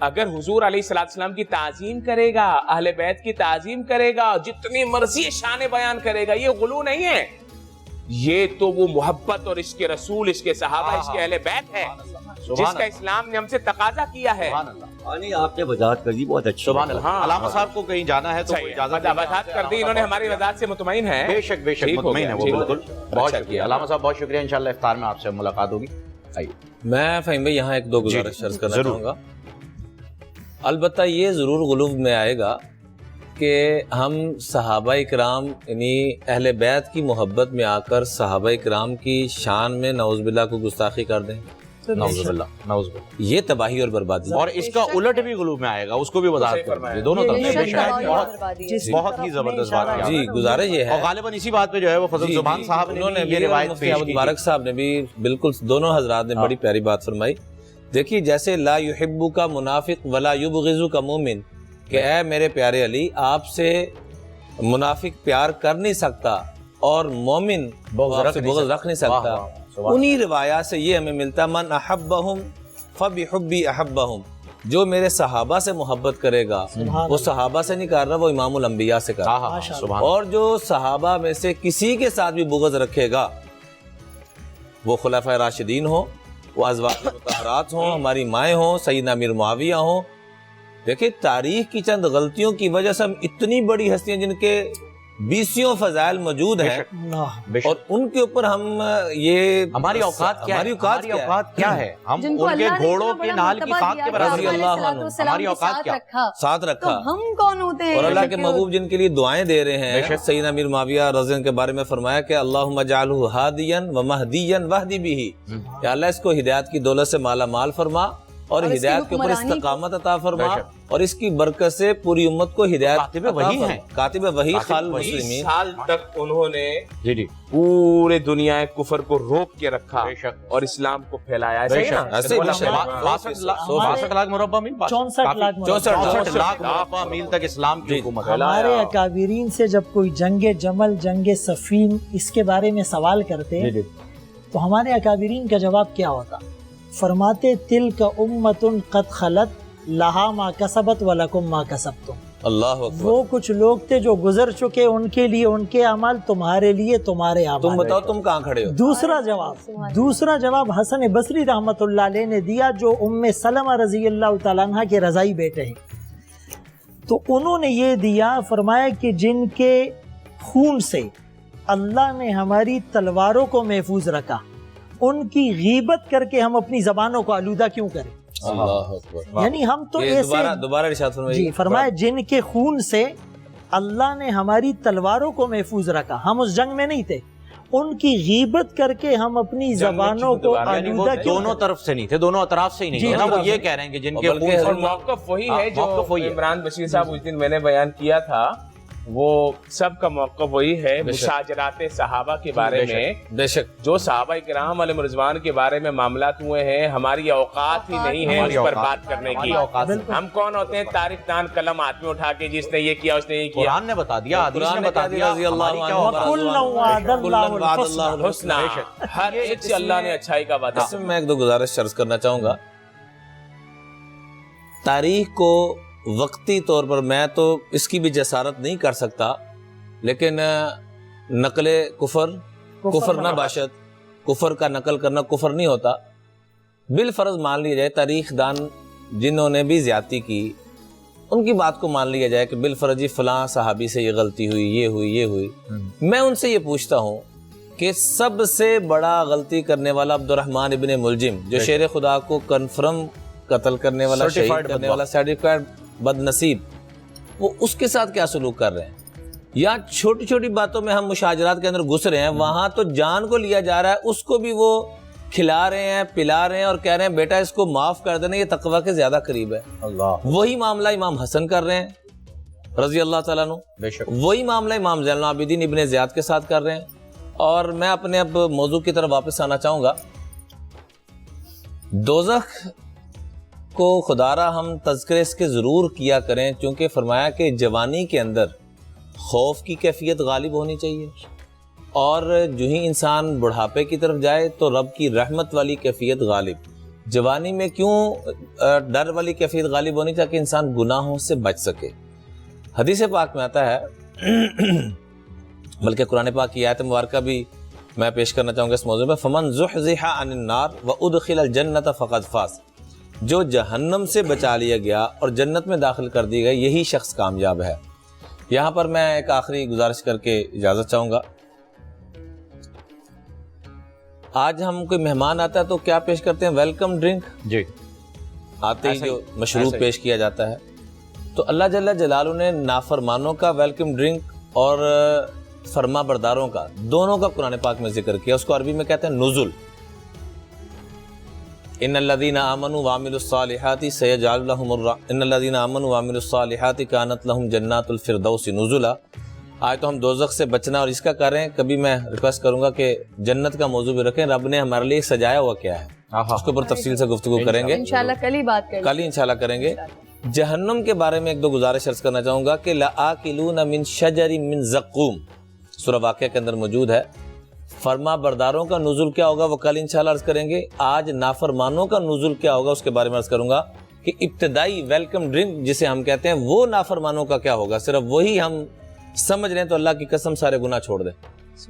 اگر حضور علیہ السلام کی تعظیم کرے گا, اہل بیت کی تعظیم کرے گا, جتنی مرضی شان بیان کرے گا, یہ غلو نہیں ہے. یہ تو وہ محبت اور عشق رسول, عشق صحابہ, عشق اہل بیت ہے جس کا اسلام نے ہم سے تقاضا کیا ہے. آپ نے وضاحت کر دی, بہت اچھا. علامہ صاحب کو کہیں جانا ہے تو وضاحت کر دی انہوں نے, ہماری وضاحت سے مطمئن ہے. بے شک مطمئن ہے وہ, بالکل. بہت شکریہ علامہ صاحب, بہت شکریہ. انشاءاللہ افطار میں آپ سے ملاقات ہوگی. آئیے. میں فہیم بھائی یہاں ایک دو گزارش عرض کرنا چاہوں گا. البتہ یہ ضرور غلو میں آئے گا کہ ہم صحابہ کرام یعنی اہل بیت کی محبت میں آ کر صحابہ کرام کی شان میں نعوذ باللہ کو گستاخی کر دیں. نعوذ باللہ. یہ تباہی اور بربادی. اور اس کا الٹ بھی غلو میں آئے گا, اس کو بھی وضاحت کریں. دونوں طرف بہت ہی زبردست بات. جی گزارش یہ ہے, اور غالباً اسی بات پہ جو ہے وہ فضل زبان صاحب نے یہ روایت پیش کی. مبارک صاحب نے بھی بالکل, دونوں حضرات نے بڑی پیاری بات فرمائی. دیکھیے جیسے لا یحبو کا منافق ولا یبغضو کا مومن, کہ اے میرے پیارے علی آپ سے منافق پیار کر نہیں سکتا اور مومن آپ سے بغض رکھ نہیں سکتا. انہی روایات سے یہ ہمیں ملتا, من احبہم فبحبی احبہم, جو میرے صحابہ سے محبت کرے گا وہ صحابہ سے نہیں کر رہا, وہ امام الانبیاء سے کر رہا. اور جو صحابہ میں سے کسی کے ساتھ بھی بغض رکھے گا, وہ خلفائے راشدین ہوں, وہ ازواج مطہرات ہوں, ہماری مائیں ہوں, سیدنا امیر معاویہ ہوں. دیکھیں تاریخ کی چند غلطیوں کی وجہ سے ہم اتنی بڑی ہستیاں جن کے بیسیوں فضائل موجود ہیں، اور ان کے اوپر ہم یہ ہماری اوقات کیا ہے؟ ہماری اوقات کیا ہے؟ ہم جن کو ان کے اللہ نے گھوڑوں اتنا کے بڑا نال کی مرتبہ خاک دیا کے کہ برابر آپ ہے۔ علیہ الصلوۃ والسلام ہماری کے اوقات کیا؟ ساتھ تو رکھا، ہم کون ہوتے ہیں؟ اور اللہ کے شکیل؟ محبوب جن کے لیے دعائیں دے رہے ہیں، سیدنا امیر معاویہ رضی اللہ عنہ کے بارے میں فرمایا کہ اللہم اجعلہ ہادیا ومہدیا واہدی بہ، کہ اللہ اس کو ہدایت کی دولت سے مالا مال فرما اور اور اس کی ہدایت کے اوپر حکمرانی استقامت عطا فرما، اور اس کی برکت سے پوری امت کو ہدایت کاتب عطا وحی فرما۔ ہیں، کاتب وحی خال 20 المسلمین۔ سال تک انہوں نے جی پورے دنیا کفر کو روک کے رکھا بے شک، اور اسلام کو پھیلایا۔ بے ایسے شک، ایسے بے شک۔ 62 لاکھ مربع میل، 64 لاکھ 64 لاکھ مربع میل تک اسلام کی حکومت ہے۔ ہمارے اکابرین سے جب کوئی جنگ جمل، جنگ صفین اس کے بارے میں سوال کرتے تو ہمارے اکابرین کا جواب کیا ہوتا؟ فرماتے تلک امت قد خلت لہا ما کسبت ولکم ما کسبتم۔ اللہ اکبر۔ وہ کچھ لوگ تھے جو گزر چکے، ان کے لیے ان کے اعمال، تمہارے لیے تمہارے اعمال۔ تم بتاؤ تم کہاں کھڑے ہو؟ دوسرا جواب حسن بصری رحمت اللہ علیہ نے دیا، جو ام سلمہ رضی اللہ تعالیٰ عنہ کے رضائی بیٹے ہیں، تو انہوں نے یہ دیا، فرمایا کہ جن کے خون سے اللہ نے ہماری تلواروں کو محفوظ رکھا، ان کی غیبت کر کے ہم اپنی زبانوں کو آلودہ کیوں کریں؟ اللہ اکبر۔ یعنی ہم تو یہ ایسے دوبارہ ارشاد فرمائیے۔ جی فرمایا جن کے خون سے اللہ نے ہماری تلواروں کو محفوظ رکھا، ہم اس جنگ میں نہیں تھے، ان کی غیبت کر کے ہم اپنی زبانوں کو یعنی وہ آلودہ کیوں دونوں طرف سے نہیں تھے، دونوں اطراف سے ہی نہیں جی، تھے نا، وہ جی۔ یہ کہہ رہے ہیں کہ جن کے اور خون بلکہ سے اور موقف وہی ہے جو موقف وہی ہے۔ عمران بشیر صاحب اس دن میں نے بیان کیا تھا، وہ سب کا موقف وہی ہے مشاجرات صحابہ کے بارے میں۔ بے شک۔ جو صحابہ کرام علیہ رضوان کے بارے میں معاملات ہوئے ہیں، ہماری اوقات ہی نہیں ہے اس پر بات کرنے کی۔ ہم کون ہوتے ہیں تاریخ دان قلم ہاتھ میں اٹھا کے جس نے یہ کیا اس نے یہ کیا؟ قرآن نے بتا دیا، حدیث نے بتا دیا، رضی اللہ ہماری کیا عنہ ہوگا؟ وَكُلًّا وَعَدَ اللَّهُ الْحُسْنَى۔ حسنہ، ہر ایک سے اللہ نے اچھائی کا وعدہ۔ اس میں ایک دو گزارش عرض کرنا چاہوں گا۔ تاریخ کو وقتی طور پر میں تو اس کی بھی جسارت نہیں کر سکتا، لیکن نقل کفر نہ باشد، کفر کا نقل کرنا کفر نہیں ہوتا۔ بالفرض مان لیا جائے تاریخ دان جنہوں نے بھی زیادتی کی، ان کی بات کو مان لیا جائے کہ بالفرض جی فلاں صحابی سے یہ غلطی ہوئی، یہ ہوئی۔ میں ان سے یہ پوچھتا ہوں کہ سب سے بڑا غلطی کرنے والا عبد الرحمن ابن ملجم، جو شیر خدا کو کنفرم قتل کرنے والا، شہید کرنے والا، سرٹیفائڈ بد نصیب، وہ اس کے ساتھ کیا سلوک کر رہے ہیں؟ یا چھوٹی چھوٹی باتوں میں ہم مشاجرات کے اندر گھس رہے ہیں، وہاں تو جان کو لیا جا رہا ہے، اس کو بھی وہ کھلا رہے ہیں، پلا رہے ہیں، اور کہہ رہے ہیں بیٹا اس کو معاف کر دینا، یہ تقویٰ کے زیادہ قریب ہے۔ اللہ، وہی معاملہ امام حسن کر رہے ہیں رضی اللہ تعالیٰ عنہ، بے شک۔ وہی معاملہ امام زین العابدین ابن زیاد کے ساتھ کر رہے ہیں۔ اور میں اپنے اب موضوع کی طرف واپس آنا چاہوں گا۔ دوزخ کو خدا را ہم تذکرے اس کے ضرور کیا کریں، چونکہ فرمایا کہ جوانی کے اندر خوف کی کیفیت غالب ہونی چاہیے، اور جو ہی انسان بڑھاپے کی طرف جائے تو رب کی رحمت والی کیفیت غالب۔ جوانی میں کیوں ڈر والی کیفیت غالب ہونی چاہیے؟ کہ انسان گناہوں سے بچ سکے۔ حدیث پاک میں آتا ہے، بلکہ قرآن پاک کی آیت مبارکہ بھی میں پیش کرنا چاہوں گا اس موضوع میں، فمن زحزح عن النار وادخل الجنت فقد فاز، جو جہنم سے بچا لیا گیا اور جنت میں داخل کر دی گئی، یہی شخص کامیاب ہے۔ یہاں پر میں ایک آخری گزارش کر کے اجازت چاہوں گا۔ آج ہم کوئی مہمان آتا ہے تو کیا پیش کرتے ہیں؟ ویلکم ڈرنک، جی، آتے ہی جو مشروب پیش کیا جاتا ہے۔ تو اللہ جل جلالہ نے نافرمانوں کا ویلکم ڈرنک اور فرما برداروں کا، دونوں کا قرآن پاک میں ذکر کیا۔ اس کو عربی میں کہتے ہیں نزل۔ ان الذین آمنوا وعملوا الصالحات سیجعل لهم ان الذین آمنوا وعملوا الصالحات كانت لهم جنات الفردوس نزلا۔ آج تو ہم دوزخ سے بچنا اور اس کا کر رہے ہیں، کبھی میں ریکویسٹ کروں گا کہ جنت کا موضوع بھی رکھیں، رب نے ہمارے لیے سجایا ہوا کیا ہے، اس کے اوپر تفصیل سے گفتگو کریں گے، انشاءاللہ کل ہی بات کریں گے، کل ہی انشاءاللہ کریں گے۔ جہنم کے بارے میں ایک دو گزارش عرض کرنا چاہوں گا کہ لآکلون من شجر من زقوم، سورہ واقعہ کے اندر موجود ہے۔ فرما برداروں کا نزول کیا ہوگا وہ کل انشاءاللہ عرض کریں گے۔ آج نافرمانوں کا نزول کیا ہوگا اس کے بارے میں عرض کروں گا کہ ابتدائی ویلکم ڈرنک جسے ہم کہتے ہیں وہ نافرمانوں کا کیا ہوگا، صرف وہی ہم سمجھ رہے ہیں تو اللہ کی قسم سارے گناہ چھوڑ دیں۔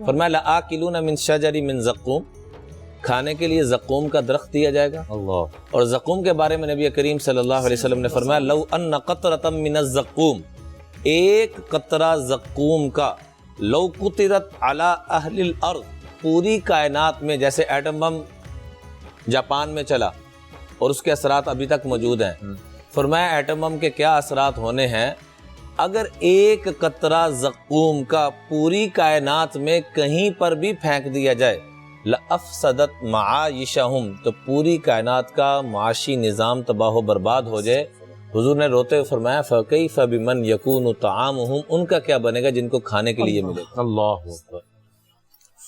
فرمایا لآکلون من شجر من زقوم، کھانے کے لیے زقوم کا درخت دیا جائے گا۔ اللہ، اور زقوم کے بارے میں نبی کریم صلی اللہ علیہ وسلم نے فرمایا لو ان قطرۃ من الزقوم، ایک قطرہ زقوم کا لو قطرت علی اہل الارض، پوری کائنات میں جیسے ایٹم بم جاپان میں چلا اور اس کے اثرات ابھی تک موجود ہیں، فرمایا ایٹم بم کے کیا اثرات ہونے ہیں، اگر ایک قطرہ زقوم کا پوری کائنات میں کہیں پر بھی پھینک دیا جائے لَأَفْسَدَتْ مَعَائِشَهُمْ، تو پوری کائنات کا معاشی نظام تباہ و برباد ہو جائے۔ حضور نے روتے ہوئے فرمایا فَكَيْفَ بِمَنْ يَكُونُ طَعَامُهُمْ، ان کا کیا بنے گا جن کو کھانے کے لیے ملے گا۔ اللہ اکبر۔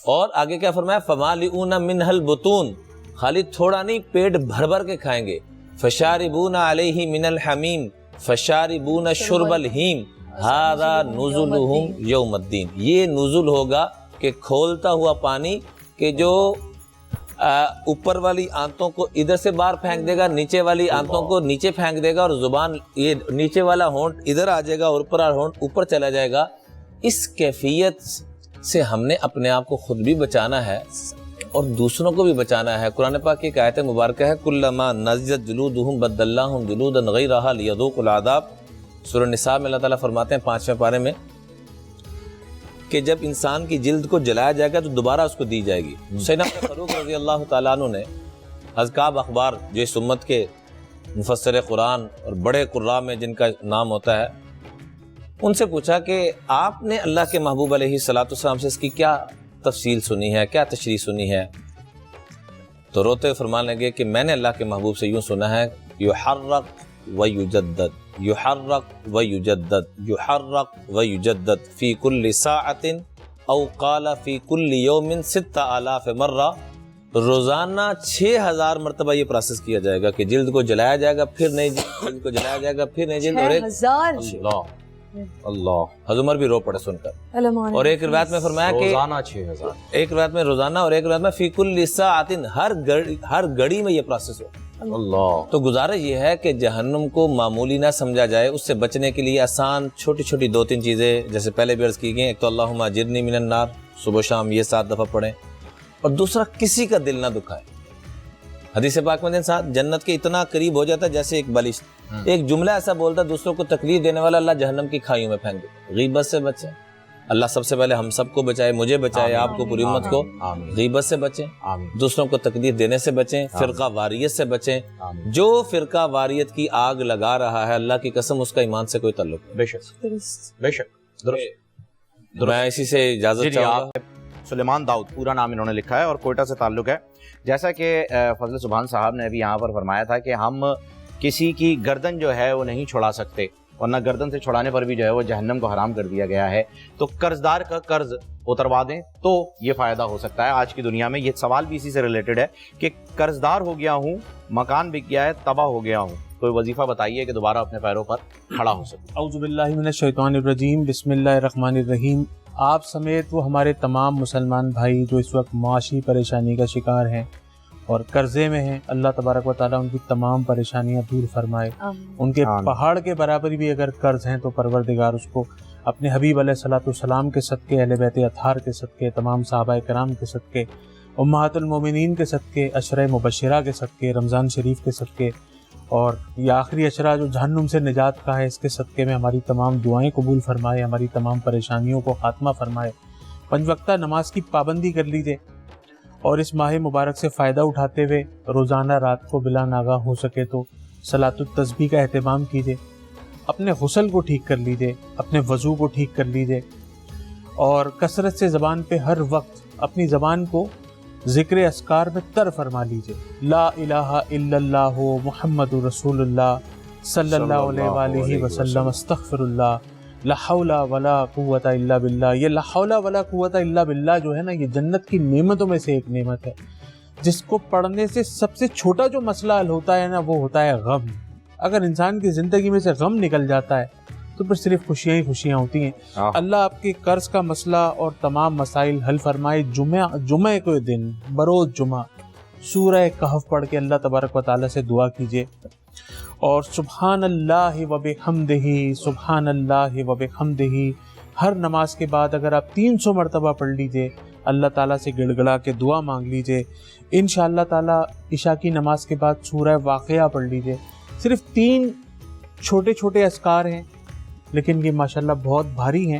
اور آگے کیا فرمایا فَمَالِئُونَ مِنْهَا الْبُطُونَ، خالی تھوڑا نہیں پیٹ بھر بھر کے کھائیں گے۔ فَشَارِبُونَ عَلَيْهِ مِنَ الْحَمِيمِ فَشَارِبُونَ شُرْبَ الْهِيمِ هَذَا نُزُلُهُمْ يَوْمَ الدِّينِ، یہ نزول ہوگا کہ کھولتا ہوا پانی کہ جو اوپر والی آنتوں کو ادھر سے باہر پھینک دے گا، نیچے والی آنتوں کو نیچے پھینک دے گا، اور زبان یہ نیچے والا ہونٹ ادھر آ جائے گا اور اوپر والا ہونٹ اوپر چلا جائے گا۔ اس کیفیت سے ہم نے اپنے آپ کو خود بھی بچانا ہے اور دوسروں کو بھی بچانا ہے۔ قرآن پاک کی ایک آیت مبارکہ ہے کلما نضجت جلودہم بدلناہم جلودا غیرہا لیذوقوا العذاب، سورہ نساء میں اللہ تعالیٰ فرماتے ہیں 5ویں پارے میں کہ جب انسان کی جلد کو جلایا جائے گا تو دوبارہ اس کو دی جائے گی۔ سیدنا فاروق رضی اللہ تعالیٰ عنہ نے حذکاب اخبار جو اس امت کے مفسر قرآن اور بڑے قراء میں جن کا نام ہوتا ہے، ان سے پوچھا کہ آپ نے اللہ کے محبوب علیہ الصلوۃ والسلام سے اس کی کیا تفصیل سنی ہے، کیا تشریح سنی ہے؟ تو روتے فرمانے لگے کہ میں نے اللہ کے محبوب سے یوں سنا ہے یحرق ویجدد، یحرق ویجدد، یحرق ویجدد فی کل ساعت او قال فی کل یوم 6000 مرہ، روزانہ 6000 مرتبہ یہ پروسیس کیا جائے گا کہ جلد کو جلایا جائے گا، پھر نئی جلد کو جلایا جائے گا، پھر نئی جلد، اور ایک 6000 اللہ حضرت عمر بھی رو پڑے سن کر۔ اور ایک روایت میں فرمایا کہ روزانہ 6000، ایک روایت میں روزانہ اور ایک روایت میں فی کل ساعت، ہر گھڑی میں یہ پروسیس ہو۔ اللہ۔ تو گزارش یہ ہے کہ جہنم کو معمولی نہ سمجھا جائے، اس سے بچنے کے لیے آسان چھوٹی چھوٹی 2-3 چیزیں جیسے پہلے بھی عرض کی گئی، ایک تو اللہم اجرنی من النار، صبح شام یہ 7 دفعہ پڑھیں، اور دوسرا کسی کا دل نہ دکھائے۔ حدیث پاک میں انسان جنت کے اتنا قریب ہو جاتا ہے جیسے ایک بالشت، ایک جملہ ایسا بولتا ہے دوسروں کو تکلیف دینے والا اللہ جہنم کی کھائیوں میں پھینک دے۔ غیبت سے بچیں، اللہ سب سے پہلے ہم سب کو بچائے، مجھے بچائے، آپ کو، پوری امت کو۔ غیبت سے بچیں، دوسروں کو تکلیف دینے سے بچیں، فرقہ واریت سے بچیں۔ جو فرقہ واریت کی آگ لگا رہا ہے اللہ کی قسم اس کا ایمان سے کوئی تعلق نہیں۔ بے شک بے شک، درست۔ میں اسی سے اجازت چاہوں گا۔ سلیمان داؤد پورا نام انہوں نے لکھا ہے اور کوئٹہ سے تعلق ہے۔ جیسا کہ فضل سبحان صاحب نے ابھی یہاں پر فرمایا تھا کہ ہم کسی کی گردن جو ہے وہ نہیں چھڑا سکتے، ورنہ گردن سے چھڑانے پر بھی جو ہے وہ جہنم کو حرام کر دیا گیا ہے۔ تو قرضدار کا قرض اتروا دیں تو یہ فائدہ ہو سکتا ہے آج کی دنیا میں۔ یہ سوال بھی اسی سے ریلیٹڈ ہے کہ قرضدار ہو گیا ہوں، مکان بک گیا ہے، تباہ ہو گیا ہوں، کوئی وظیفہ بتائیے کہ دوبارہ اپنے پیروں پر کھڑا ہو سکے۔ اعوذ باللہ من الشیطان الرجیم، بسم اللہ الرحمن الرحیم۔ آپ سمیت وہ ہمارے تمام مسلمان بھائی جو اس وقت معاشی پریشانی کا شکار ہیں اور قرضے میں ہیں، اللہ تبارک و تعالیٰ ان کی تمام پریشانیاں دور فرمائے۔ ان کے پہاڑ کے برابر بھی اگر قرض ہیں تو پروردگار اس کو اپنے حبیب علیہ الصلوۃ والسلام کے صدقے، اہل بیت اطہار کے صدقے، تمام صحابہ کرام کے صدقے، امہات المومنین کے صدقے، عشرہ مبشرہ کے صدقے، رمضان شریف کے صدقے، اور یہ آخری عشرہ جو جہنم سے نجات کا ہے اس کے صدقے میں ہماری تمام دعائیں قبول فرمائے، ہماری تمام پریشانیوں کو خاتمہ فرمائے۔ 5 وقتہ نماز کی پابندی کر لیجیے اور اس ماہ مبارک سے فائدہ اٹھاتے ہوئے روزانہ رات کو بلا ناغہ ہو سکے تو صلاۃ التسبیح کا اہتمام کیجیے، اپنے غسل کو ٹھیک کر لیجیے، اپنے وضو کو ٹھیک کر لیجیے، اور کثرت سے زبان پہ ہر وقت اپنی زبان کو ذکر اذکار میں تر فرما لیجیے۔ لا الہ الا اللہ محمد رسول اللہ صلی اللہ علیہ وآلہ وسلم، استغفر اللہ، لا حول ولا قوت الا باللہ۔ یہ لا حول ولا قوت الا باللہ جو ہے نا، یہ جنت کی نعمتوں میں سے ایک نعمت ہے جس کو پڑھنے سے سب سے چھوٹا جو مسئلہ حل ہوتا ہے نا وہ ہوتا ہے غم۔ اگر انسان کی زندگی میں سے غم نکل جاتا ہے تو پھر صرف خوشیاں ہی خوشیاں ہوتی ہیں۔ اللہ آپ کے قرض کا مسئلہ اور تمام مسائل حل فرمائے۔ جمعہ کے دن بروز جمعہ سورہ کہف پڑھ کے اللہ تبارک و تعالیٰ سے دعا کیجیے، اور سبحان اللہ و بحمدہ، سبحان اللہ و بحمدہ ہر نماز کے بعد اگر آپ 300 مرتبہ پڑھ لیجیے، اللہ تعالیٰ سے گڑ گڑا کے دعا مانگ لیجیے۔ انشاءاللہ تعالیٰ عشاء کی نماز کے بعد سورہ واقعہ پڑھ لیجیے۔ صرف 3 چھوٹے چھوٹے اذکار ہیں لیکن یہ ماشاءاللہ بہت بھاری ہیں،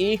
1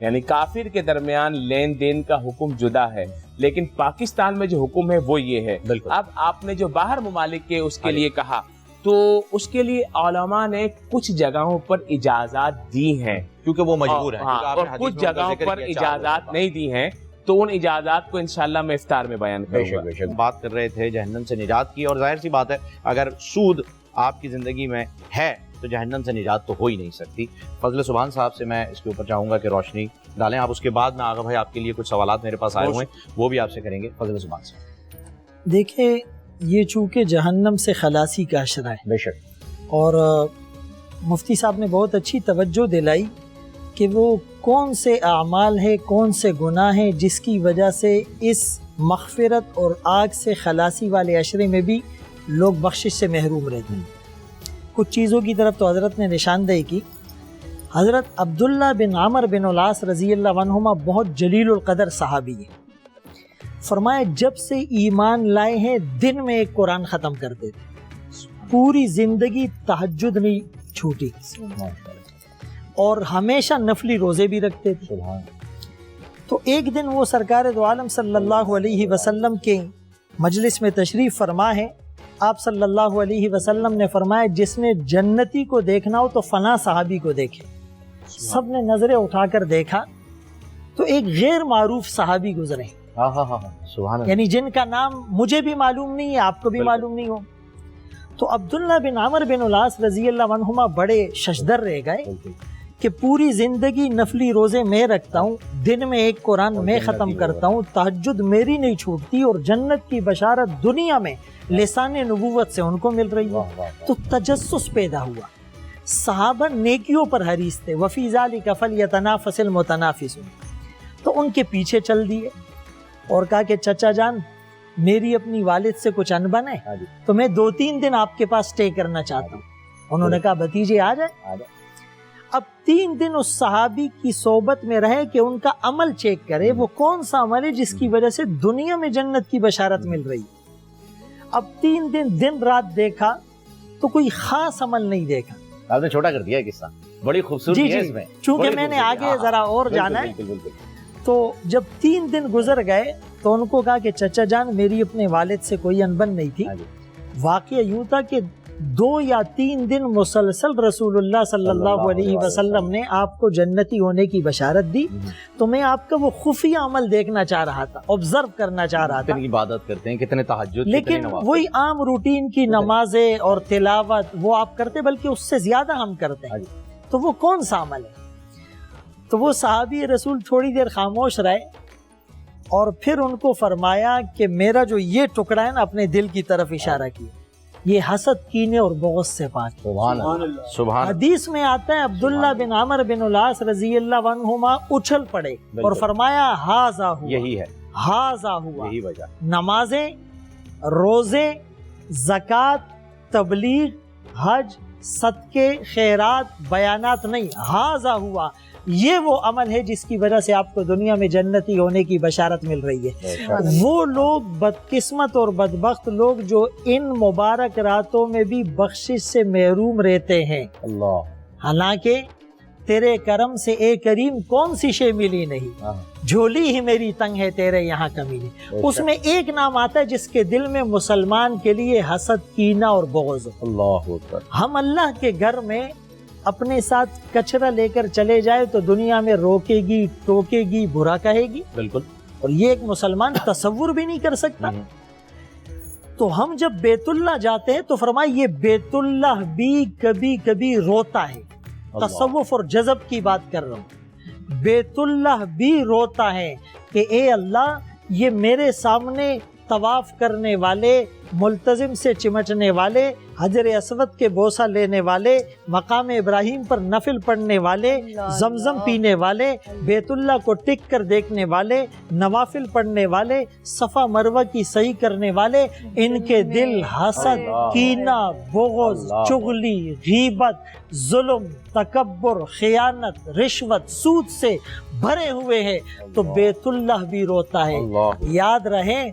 یعنی کافر کے درمیان لین دین کا حکم جدا ہے، لیکن پاکستان میں جو حکم ہے وہ یہ ہے۔ اب آپ نے جو باہر ممالک کے اس کے لیے کہا، تو اس کے لیے علماء نے کچھ جگہوں پر اجازات دی ہیں، کیونکہ وہ مجبور ہیں، اور کچھ جگہوں پر اجازات نہیں دی ہیں، تو ان اجازات کو انشاءاللہ میں افطار میں بیان کروں گا۔ بے شک بات کر رہے تھے جہنم سے نجات کی، اور ظاہر سی بات ہے اگر سود آپ کی زندگی میں ہے تو جہنم سے نجات تو ہو ہی نہیں سکتی۔ فضل سبحان صاحب سے میں اس کے اوپر چاہوں گا کہ روشنی ڈالیں آپ، اس کے بعد میں آغا بھائی آپ کے لیے کچھ سوالات میرے پاس آئے ہوئے ہیں وہ بھی آپ سے کریں گے۔ فضل سبحان صاحب، دیکھیں یہ چونکہ جہنم سے خلاصی کا اشرہ ہے، بے شک، اور مفتی صاحب نے بہت اچھی توجہ دلائی کہ وہ کون سے اعمال ہیں، کون سے گناہ ہیں جس کی وجہ سے اس مغفرت اور آگ سے خلاصی والے عشرے میں بھی لوگ بخشش سے محروم رہتے ہیں۔ کچھ چیزوں کی طرف تو حضرت نے نشاندہی کی۔ حضرت عبداللہ بن عمر بن العاص رضی اللہ عنہما بہت جلیل القدر صحابی ہیں، فرمایا جب سے ایمان لائے ہیں دن میں ایک قرآن ختم کرتے تھے، پوری زندگی تہجد نہیں چھوٹی، اور ہمیشہ نفلی روزے بھی رکھتے تھے۔ تو ایک دن وہ سرکار دو عالم صلی اللہ علیہ وسلم کے مجلس میں تشریف فرما ہے۔ آپ صلی اللہ علیہ وسلم نے فرمایا جس نے جنتی کو دیکھنا ہو تو فلاں صحابی کو دیکھے۔ سب نے نظریں اٹھا کر دیکھا تو ایک غیر معروف صحابی گزرے، سبحان اللہ، یعنی جن کا نام مجھے بھی معلوم نہیں ہے، آپ کو بھی معلوم نہیں ہو۔ تو عبداللہ بن عمر بن العاص رضی اللہ عنہما بڑے ششدر رہ گئے کہ پوری زندگی نفلی روزے میں رکھتا ہوں، دن میں ایک قرآن میں ختم کرتا ہوں، تہجد میری نہیں چھوٹتی، اور جنت کی بشارت دنیا میں لسان نبوت سے ان کو مل رہی ہے۔ تو تجسس پیدا ہوا، صحابہ نیکیوں پر حریص تھے، وفی ذالک فلیتنافس المتنافسون، تو ان کے پیچھے چل دیے اور کہا کہ چچا جان میری اپنی والد سے کچھ انبن ہے تو میں 2-3 دن آپ کے پاس سٹے کرنا چاہتا ہوں۔ انہوں نے کہا بھتیجے آ جائے۔ اب 3 دن اس صحابی کی صحبت میں رہے کہ ان کا عمل چیک کرے، وہ کون سا عمل ہے جس کی وجہ سے دنیا میں جنت کی بشارت مل رہی ہے۔ اب 3 دن رات دیکھا تو کوئی خاص عمل نہیں دیکھا۔ آپ نے چھوٹا کر دیا قصہ، بڑی خوبصورتی ہے اس میں، چونکہ میں نے آگے ذرا اور جانا ہے، تو جب 3 دن گزر گئے تو ان کو کہا کہ چچا جان میری اپنے والد سے کوئی انبن نہیں تھی۔ واقعہ یوں تھا کہ 2 یا 3 دن مسلسل رسول اللہ صلی اللہ علیہ وسلم نے آپ کو جنتی ہونے کی بشارت دی، تو میں آپ کا وہ خفیہ عمل دیکھنا چاہ رہا تھا، آبزرو کرنا چاہ رہا تھا۔ کتنی عبادت کرتے ہیں، کتنے تہجد، لیکن وہی عام روٹین کی نمازیں اور تلاوت وہ آپ کرتے، بلکہ اس سے زیادہ ہم کرتے ہیں، تو وہ کون سا عمل ہے؟ تو وہ صحابی رسول تھوڑی دیر خاموش رہے اور پھر ان کو فرمایا کہ میرا جو یہ ٹکڑا ہے نا، اپنے دل کی طرف اشارہ کیا، یہ حسد، کینے اور بغض سے پاک۔ سبحان اللہ، سبحان اللہ۔ حدیث میں آتا ہے عبداللہ بن عمر بن العاص رضی اللہ عنہما اچھل پڑے اور فرمایا ہاذا ہوا، یہی ہے، ہاذا ہوا۔ یہی وجہ، نمازیں، روزے، زکوٰۃ، تبلیغ، حج، صدقے، خیرات، بیانات نہیں، ہاذا ہوا، یہ وہ عمل ہے جس کی وجہ سے آپ کو دنیا میں جنتی ہونے کی بشارت مل رہی ہے۔ وہ لوگ بدقسمت اور بدبخت لوگ جو ان مبارک راتوں میں بھی بخشش سے محروم رہتے ہیں۔ اللہ، حالانکہ تیرے کرم سے اے کریم کون سی شے ملی نہیں، جھولی ہی میری تنگ ہے تیرے یہاں کمی نہیں۔ اس میں ایک نام آتا ہے جس کے دل میں مسلمان کے لیے حسد، کینہ اور بغض۔ اللہ اکبر۔ ہم اللہ کے گھر میں اپنے ساتھ کچرا لے کر چلے جائے تو دنیا میں روکے گی، ٹوکے گی، برا کہے گی، بالکل، اور یہ ایک مسلمان تصور بھی نہیں کر سکتا۔ تو ہم جب بیت اللہ جاتے ہیں تو فرمائے یہ بیت اللہ بھی کبھی کبھی روتا ہے، تصوف اور جذب کی بات کر رہا ہوں، بیت اللہ بھی روتا ہے کہ اے اللہ یہ میرے سامنے طواف کرنے والے، ملتزم سے چمٹنے والے، حجر اسود کے بوسہ لینے والے، مقام ابراہیم پر نفل پڑھنے والے، زمزم پینے والے، بیت اللہ کو ٹک کر دیکھنے والے، نوافل پڑھنے والے، صفا مروہ کی صحیح کرنے والے، ان کے دل حسد، کینہ، بغض، چغلی، غیبت، ظلم، تکبر، خیانت، رشوت، سود سے بھرے ہوئے ہیں، تو بیت اللہ بھی روتا ہے۔ یاد رہے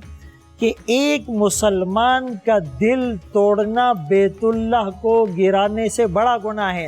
کہ ایک مسلمان کا دل توڑنا بیت اللہ کو گرانے سے بڑا گناہ ہے۔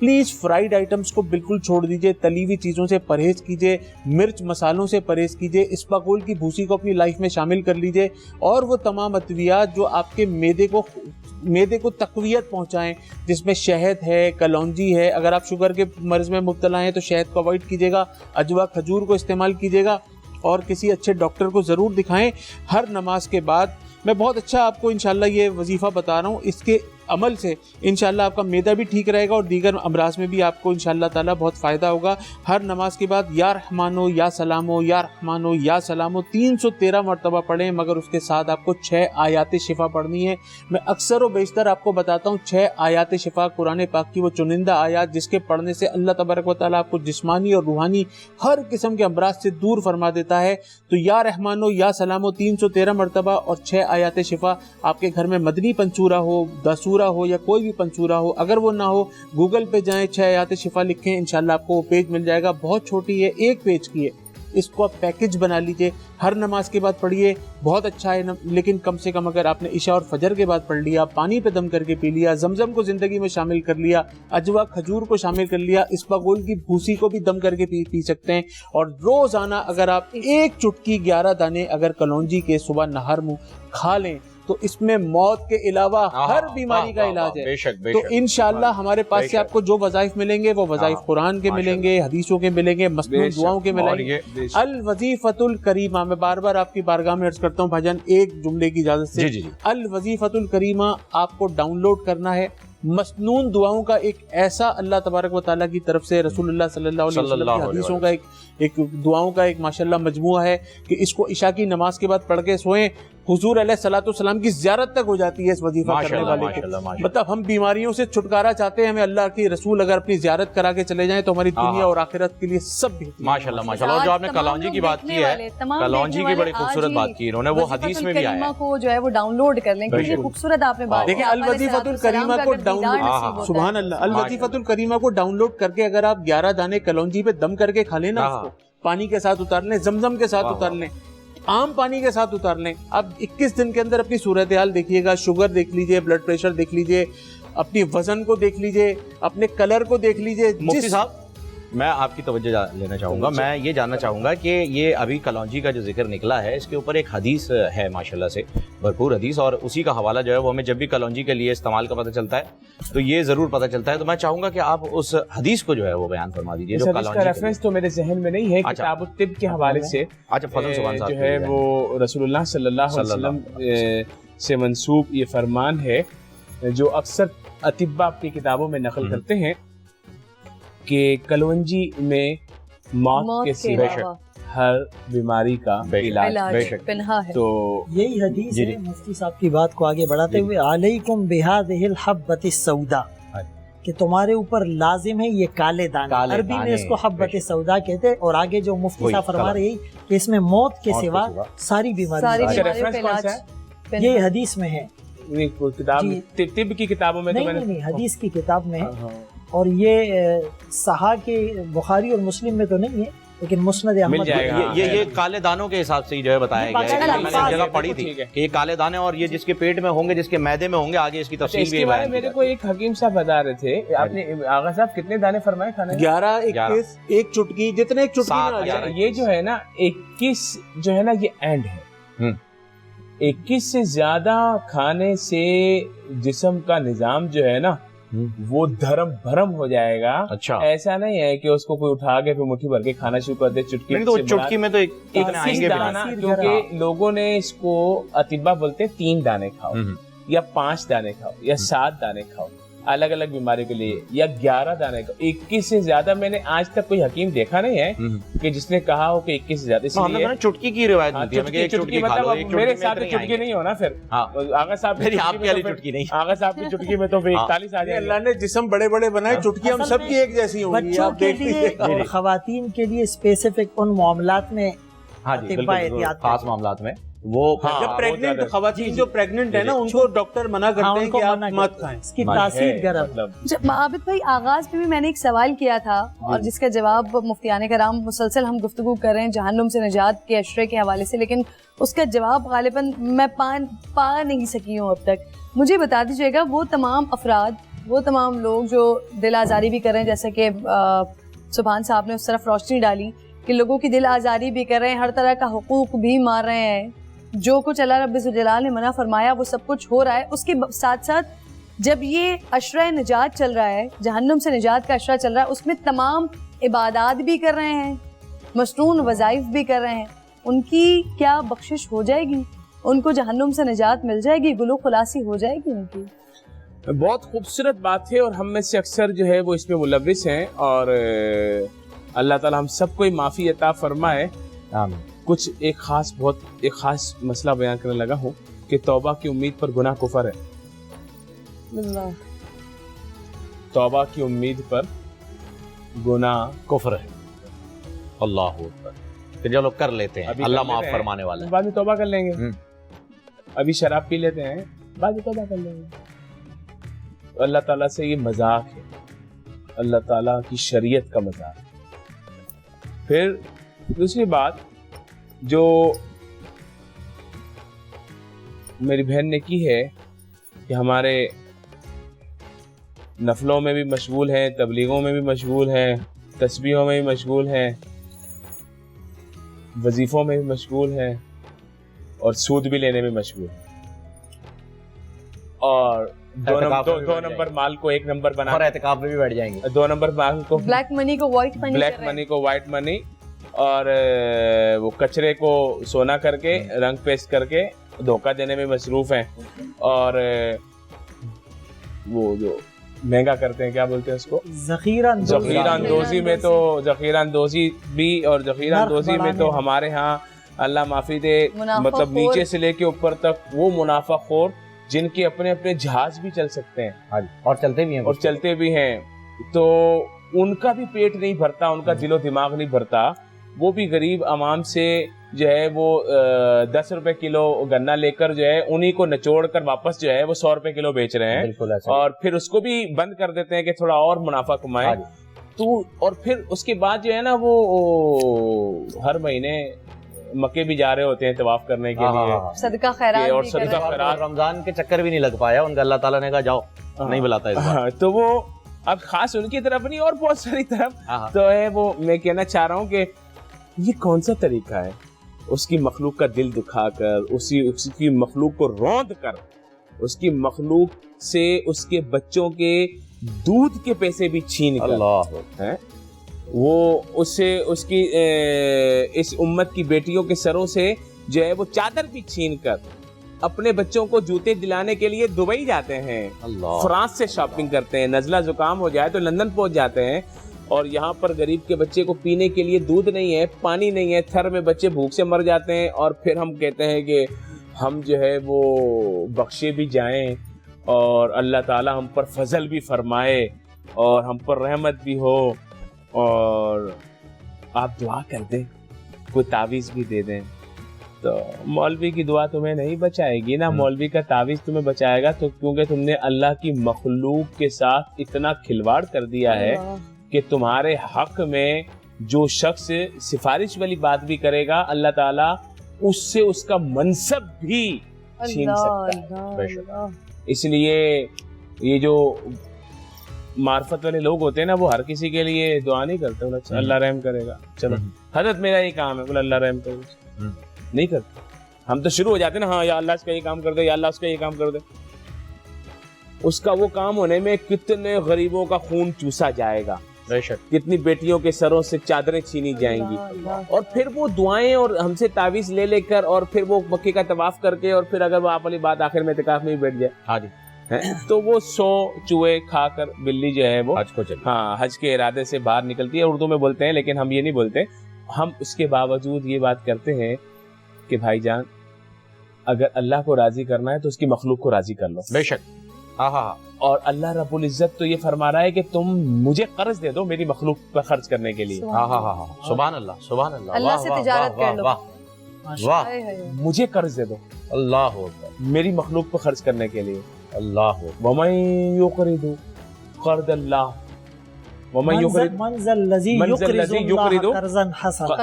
پلیز فرائیڈ آئٹمس کو بالکل چھوڑ دیجئے, تلی ہوئی چیزوں سے پرہیز کیجئے, مرچ مسالوں سے پرہیز کیجئے, اسپاغول کی بھوسی کو اپنی لائف میں شامل کر لیجئے, اور وہ تمام ادویات جو آپ کے معدے کو تقویت پہنچائیں, جس میں شہد ہے, کلونجی ہے, اگر آپ شوگر کے مرض میں مبتلا ہیں تو شہد کو اوائڈ کیجیے گا, اجوا کھجور کو استعمال کیجیے گا, اور کسی اچھے ڈاکٹر کو ضرور دکھائیں ہر نماز کے بعد. میں بہت اچھا آپ کو انشاءاللہ یہ وظیفہ بتا رہا ہوں, اس کے عمل سے انشاءاللہ آپ کا معدہ بھی ٹھیک رہے گا اور دیگر امراض میں بھی آپ کو انشاءاللہ تعالیٰ بہت فائدہ ہوگا. ہر نماز کے بعد یا رحمانو یا سلامو یا رحمانو یا سلامو 313 مرتبہ پڑھیں, مگر اس کے ساتھ آپ کو 6 آیات شفا پڑھنی ہے. میں اکثر و بیشتر آپ کو بتاتا ہوں 6 آیات شفا قرآن پاک کی وہ چنندہ آیات جس کے پڑھنے سے اللہ تبارک و تعالیٰ آپ کو جسمانی اور روحانی ہر قسم کے امراض سے دور فرما دیتا ہے. تو یا رحمانو یا سلامو 313 مرتبہ اور 6 آیات شفا. آپ کے گھر میں مدنی پنچورا ہو, دسورا ہو یا کوئی بھی پنچورا ہو, اگر وہ نہ ہو گوگل پہ جائیں 6 آیات شفا لکھیں, انشاءاللہ آپ کو وہ پیج مل جائے گا. بہت چھوٹی ہے, 1 پیج کی ہے, اس کو آپ پیکج بنا لیجئے, ہر نماز کے بعد پڑھیے, بہت اچھا ہے. لیکن کم سے کم اگر آپ نے عشاء اور فجر کے بعد پڑھ لیا, پانی پہ دم کر کے پی لیا, زمزم کو زندگی میں شامل کر لیا, اجوا کھجور کو شامل کر لیا, اسپاغول کی بھوسی کو بھی دم کر کے پی سکتے ہیں. اور روزانہ اگر آپ 1 چٹکی 11 دانے اگر کلونجی کے صبح نہر منہ کھا لیں تو اس میں موت کے علاوہ ہر بیماری کا علاج ہے. بے شک تو انشاءاللہ ہمارے پاس سے آپ کو جو وظائف ملیں گے وہ وظائف قرآن کے ملیں گے, حدیثوں کے ملیں گے, مسنون دعاؤں کے ملیں گے. الوظیفۃ الکریمہ, میں بار بار آپ کی بارگاہ میں عرض کرتا ہوں بھاجن ایک جملے کی اجازت سے, الوظیفۃ الکریمہ آپ کو ڈاؤن لوڈ کرنا ہے. مسنون دعاؤں کا ایک ایسا اللہ تبارک و تعالیٰ کی طرف سے رسول اللہ صلی اللہ علیہ وسلم کی حدیثوں کا ایک دعاؤں کا ایک ماشاءاللہ مجموعہ ہے کہ اس کو عشاء کی نماز کے بعد پڑھ کے سوئیں, حضور علیہ الصلوۃ والسلام کی زیارت تک ہو جاتی ہے اس وظیفہ کرنے والے کو. مطلب ہم بیماریوں سے چھٹکارا چاہتے ہیں, ہمیں اللہ کی رسول اگر اپنی زیارت کرا کے چلے جائیں تو ہماری دنیا اور آخرت کے لیے سب بہتر. ماشاءاللہ ماشاءاللہ. اور جو آپ نے کلونجی کی بات کی ہے, کلونجی کی بڑی خوبصورت بات کی انہوں نے, وہ حدیث میں بھی آیا ہے, کو جو ہے وہ ڈاؤن لوڈ کر لیں, کیونکہ خوبصورت آپ نے بات دیکھیں. الوظیفۃ الکریمہ کو ڈاؤن لوڈ, سبحان اللہ, الوظیفۃ الکریمہ کو ڈاؤن لوڈ کر کے اگر آپ 11 دانے کلونجی پہ دم کر کے کھا لیں نا, اس کو پانی کے ساتھ اتار لیں, زمزم کے ساتھ اتار لیں, عام پانی کے ساتھ اتار لیں. اب 21 دن کے اندر اپنی صورتحال دیکھیے گا, شوگر دیکھ لیجئے, بلڈ پریشر دیکھ لیجئے, اپنی وزن کو دیکھ لیجئے, اپنے کلر کو دیکھ لیجئے. مفتی صاحب میں آپ کی توجہ لینا چاہوں گا, میں یہ جاننا چاہوں گا کہ یہ ابھی کلونجی کا جو ذکر نکلا ہے اس کے اوپر ایک حدیث ہے ماشاءاللہ سے بھرپور حدیث, اور اسی کا حوالہ جو ہے وہ ہمیں جب بھی کلونجی کے لیے استعمال کا پتہ چلتا ہے تو یہ ضرور پتہ چلتا ہے. تو میں چاہوں گا کہ آپ اس حدیث کو جو ہے وہ بیان فرما دیجیے جو کلونجی کا ریفرنس تو میرے ذہن میں نہیں ہے, کتاب الطب کے حوالے سے جو ہے وہ رسول اللہ صلی اللہ علیہ وسلم سے منسوب یہ فرمان ہے جو اکثر اطباء اپنی کتابوں میں نقل کرتے ہیں کہ کلونجی میں موت کے سوا ہر بیماری کا علاج پنہا ہے. تو یہی حدیث ہے. مفتی صاحب کی بات کو آگے بڑھاتے ہوئے, علیکم بہذہ الحبۃ السوداء, کہ تمہارے اوپر لازم ہے یہ کالے دانے, عربی میں اس کو حبۃ سودا کہتے ہیں. اور آگے جو مفتی صاحب فرما رہے ہیں کہ اس میں موت کے سوا ساری بیماری, یہ حدیث میں ہے, طب کی کتابوں میں نہیں, حدیث کی کتاب میں ہے. اور یہ صحاح کے بخاری اور مسلم میں تو نہیں ہے, لیکن مسند احمد یہ کالے دانوں کے حساب سے جو ہے بتایا گیا ہے. میں نے جگہ پڑھی تھی کہ یہ کالے دانے اور یہ جس کے پیٹ میں ہوں گے, جس کے معدے میں ہوں گے, آگے اس کی تفصیل بھی ہے. میرے کو ایک حکیم صاحب بتا رہے تھے, آپ نے آغا صاحب کتنے دانے فرمائے کھانے؟ 11 21 ایک چٹکی, جتنے ایک چٹکی. یہ جو ہے نا 21 جو ہے نا یہ اینڈ ہے. 21 سے زیادہ کھانے سے جسم کا نظام جو ہے نا وہ دھرم بھرم ہو جائے گا. اچھا, ایسا نہیں ہے کہ اس کو کوئی اٹھا کے پھر مٹھی بھر کے کھانا شروع کر دے چٹکی میں, تو ایک دانا, کیونکہ لوگوں نے اس کو اطباء بولتے 3 دانے کھاؤ یا 5 دانے کھاؤ یا 7 دانے کھاؤ الگ الگ بیماری کے لیے, یا 11 دانے کھاؤ. 21 سے زیادہ میں نے آج تک کوئی حکیم دیکھا نہیں ہے کہ جس نے کہا ہو کہ 21 سے زیادہ. اس لیے چٹکی کی روایت ہوتی ہے, میرے ساتھ چٹکی نہیں ہونا. پھر آغا صاحب آپ کی والی چٹکی نہیں, آغا صاحب کی چٹکی میں تو 41 آ جائے. اللہ نے جسم بڑے بڑے بنائے, چٹکی ہم سب کی ایک جیسی ہوں گی. بچوں کے لیے اور خواتین کے لیے اسپیسیفک ان معاملات میں, خاص معاملات میں, وہ جب پریگننٹ خواتین جو پریگننٹ ہے نا ان کو ڈاکٹر منع کرتے ہیں کہ آپ مت کھائیں, اس کی تاثیر گرم. عابد بھائی, آغاز میں بھی میں نے ایک سوال کیا تھا اور جس کا جواب مفتیان کرام مسلسل ہم گفتگو کر رہے ہیں جہنم سے نجات کے اشرے کے حوالے سے, لیکن اس کا جواب غالباً میں پا نہیں سکی ہوں اب تک. مجھے بتا دیجیے گا وہ تمام افراد وہ تمام لوگ جو دل آزاری بھی کر رہے ہیں، جیسے کہ سبحان صاحب نے اس طرف روشنی ڈالی کہ لوگوں کی دل آزاری بھی کر رہے ہیں، ہر طرح کا حقوق بھی مار رہے ہیں، جو کچھ اللہ رب الجلال نے منع فرمایا وہ سب کچھ ہو رہا ہے. اس کے ساتھ ساتھ جب یہ عشرہ نجات چل رہا ہے، جہنم سے نجات کا عشرہ چل رہا ہے، اس میں تمام عبادات بھی کر رہے ہیں، مصنون وظائف بھی کر رہے ہیں، ان کی کیا بخشش ہو جائے گی؟ ان کو جہنم سے نجات مل جائے گی؟ گلو خلاصی ہو جائے گی ان کی؟ بہت خوبصورت بات ہے، اور ہم میں سے اکثر جو ہے وہ اس میں ملوث ہیں، اور اللہ تعالی ہم سب کو معافی عطا فرمائے. آمین. کچھ ایک خاص مسئلہ بیان کرنے لگا ہوں کہ توبہ کی امید پر گناہ کفر ہے. اللہ. توبہ کی امید پر گناہ کفر ہے. اللہ اکبر. پھر جو لوگ کر لیتے ہیں اللہ معاف فرمانے والا ہے، بعد میں توبہ کر لیں گے. ابھی شراب پی لیتے ہیں، بعد میں توبہ کر لیں گے. اللہ تعالیٰ سے یہ مذاق ہے، اللہ تعالیٰ کی شریعت کا مذاق ہے. پھر دوسری بات جو میری بہن نے کی ہے کہ ہمارے نفلوں میں بھی مشغول ہیں، تبلیغوں میں بھی مشغول ہیں، تسبیحوں میں بھی مشغول ہیں، وظیفوں میں بھی مشغول ہیں، اور سود بھی لینے میں مشغول ہیں، اور دو نمبر مال کو ایک نمبر بنا، اور اعتکاف میں بھی بیٹھ جائیں گے. 2 نمبر مال کو بلیک منی کو وائٹ منی، بلیک منی کو وائٹ منی، اور وہ کچرے کو سونا کر کے رنگ پیسٹ کر کے دھوکہ دینے میں مصروف ہیں، اور وہ جو مہنگا کرتے ہیں، کیا بولتے ہیں اس کو، ذخیرہ اندوزی میں تو ذخیرہ اندوزی بھی، اور ذخیرہ اندوزی میں تو ہمارے ہاں اللہ معافی دے مطلب نیچے سے لے کے اوپر تک وہ منافع خور جن کے اپنے اپنے جہاز بھی چل سکتے ہیں اور چلتے بھی ہیں، تو ان کا بھی پیٹ نہیں بھرتا، ان کا دل و دماغ نہیں بھرتا. وہ بھی غریب عوام سے جو ہے وہ 10 روپے کلو گنا لے کر جو ہے انہی کو نچوڑ کر واپس جو ہے وہ 100 روپے کلو بیچ رہے ہیں، اور پھر اس کو بھی بند کر دیتے ہیں کہ تھوڑا اور منافع کمائیں. تو اور پھر اس کے بعد جو ہے نا وہ ہر مہینے مکے بھی جا رہے ہوتے ہیں طواف کرنے کے لیے، صدقہ خیرات، اور صدقہ خیرات. رمضان کے چکر بھی نہیں لگ پایا ان کا، اللہ تعالیٰ نے کہا جاؤ نہیں بلاتا اس بار. تو وہ اب خاص ان کی طرف نہیں اور بہت ساری طرف تو ہے. وہ میں کہنا چاہ رہا ہوں کہ یہ کون سا طریقہ ہے اس کی مخلوق کا دل دکھا کر، اس کی مخلوق کو روند کر، اس کی مخلوق سے اس کے بچوں کے دودھ کے پیسے بھی چھین کر، اللہ وہ اس سے اس کی اس امت کی بیٹیوں کے سروں سے جو ہے وہ چادر بھی چھین کر اپنے بچوں کو جوتے دلانے کے لیے دبئی جاتے ہیں، فرانس سے شاپنگ کرتے ہیں، نزلہ زکام ہو جائے تو لندن پہنچ جاتے ہیں، اور یہاں پر غریب کے بچے کو پینے کے لیے دودھ نہیں ہے، پانی نہیں ہے، تھر میں بچے بھوک سے مر جاتے ہیں، اور پھر ہم کہتے ہیں کہ ہم جو ہے وہ بخشے بھی جائیں اور اللہ تعالی ہم پر فضل بھی فرمائے اور ہم پر رحمت بھی ہو، اور آپ دعا کر دیں، کوئی تعویذ بھی دے دیں. تو مولوی کی دعا تمہیں نہیں بچائے گی نا، مولوی کا تعویذ تمہیں بچائے گا، تو کیونکہ تم نے اللہ کی مخلوق کے ساتھ اتنا کھلواڑ کر دیا ہے کہ تمہارے حق میں جو شخص سفارش والی بات بھی کرے گا اللہ تعالیٰ اس سے اس کا منصب بھی چھین سکتا ہے. اس لیے یہ جو معرفت والے لوگ ہوتے ہیں نا، وہ ہر کسی کے لیے دعا نہیں کرتے اللہ رحم کرے گا، چلو حضرت میرا یہ کام ہے، بولے اللہ رحم کرے گا، نہیں کرتے. ہم تو شروع ہو جاتے ہیں نا، ہاں یا اللہ اس کا یہ کام کر دے، یا اللہ اس کا یہ کام کر دے. اس کا وہ کام ہونے میں کتنے غریبوں کا خون چوسا جائے گا، کتنی بیٹیوں کے سروں سے چادریں چھینی جائیں گی، اور پھر وہ دعائیں اور ہم سے تعویذ لے لے کر، اور پھر وہ مکے کا طواف کر کے، اور پھر اگر وہ آپ والی بات آخر میں اعتکاف میں بھی بیٹھ جائے تو وہ 100 چوہے کھا کر بلی جو ہے وہ حج کے ارادے سے باہر نکلتی ہے. اردو میں بولتے ہیں لیکن ہم یہ نہیں بولتے. ہم اس کے باوجود یہ بات کرتے ہیں کہ بھائی جان اگر اللہ کو راضی کرنا ہے تو اس کی مخلوق کو راضی کر لو. بے شک. اور اللہ رب العزت تو یہ فرما رہا ہے کہ تم مجھے قرض دے دو میری مخلوق پر خرچ کرنے کے لیے. سبحان اللہ، سبحان اللہ. اللہ سے تجارت کر لو، واہ، مجھے قرض دے دو اللہ میری مخلوق پر خرچ کرنے کے لیے. اللہ وَمَن يُقْرِضُ قَرْضَ اللَّهِ وَمَن يُقْرِضُ من ذا الذي يقرض الله قرضا حسنا.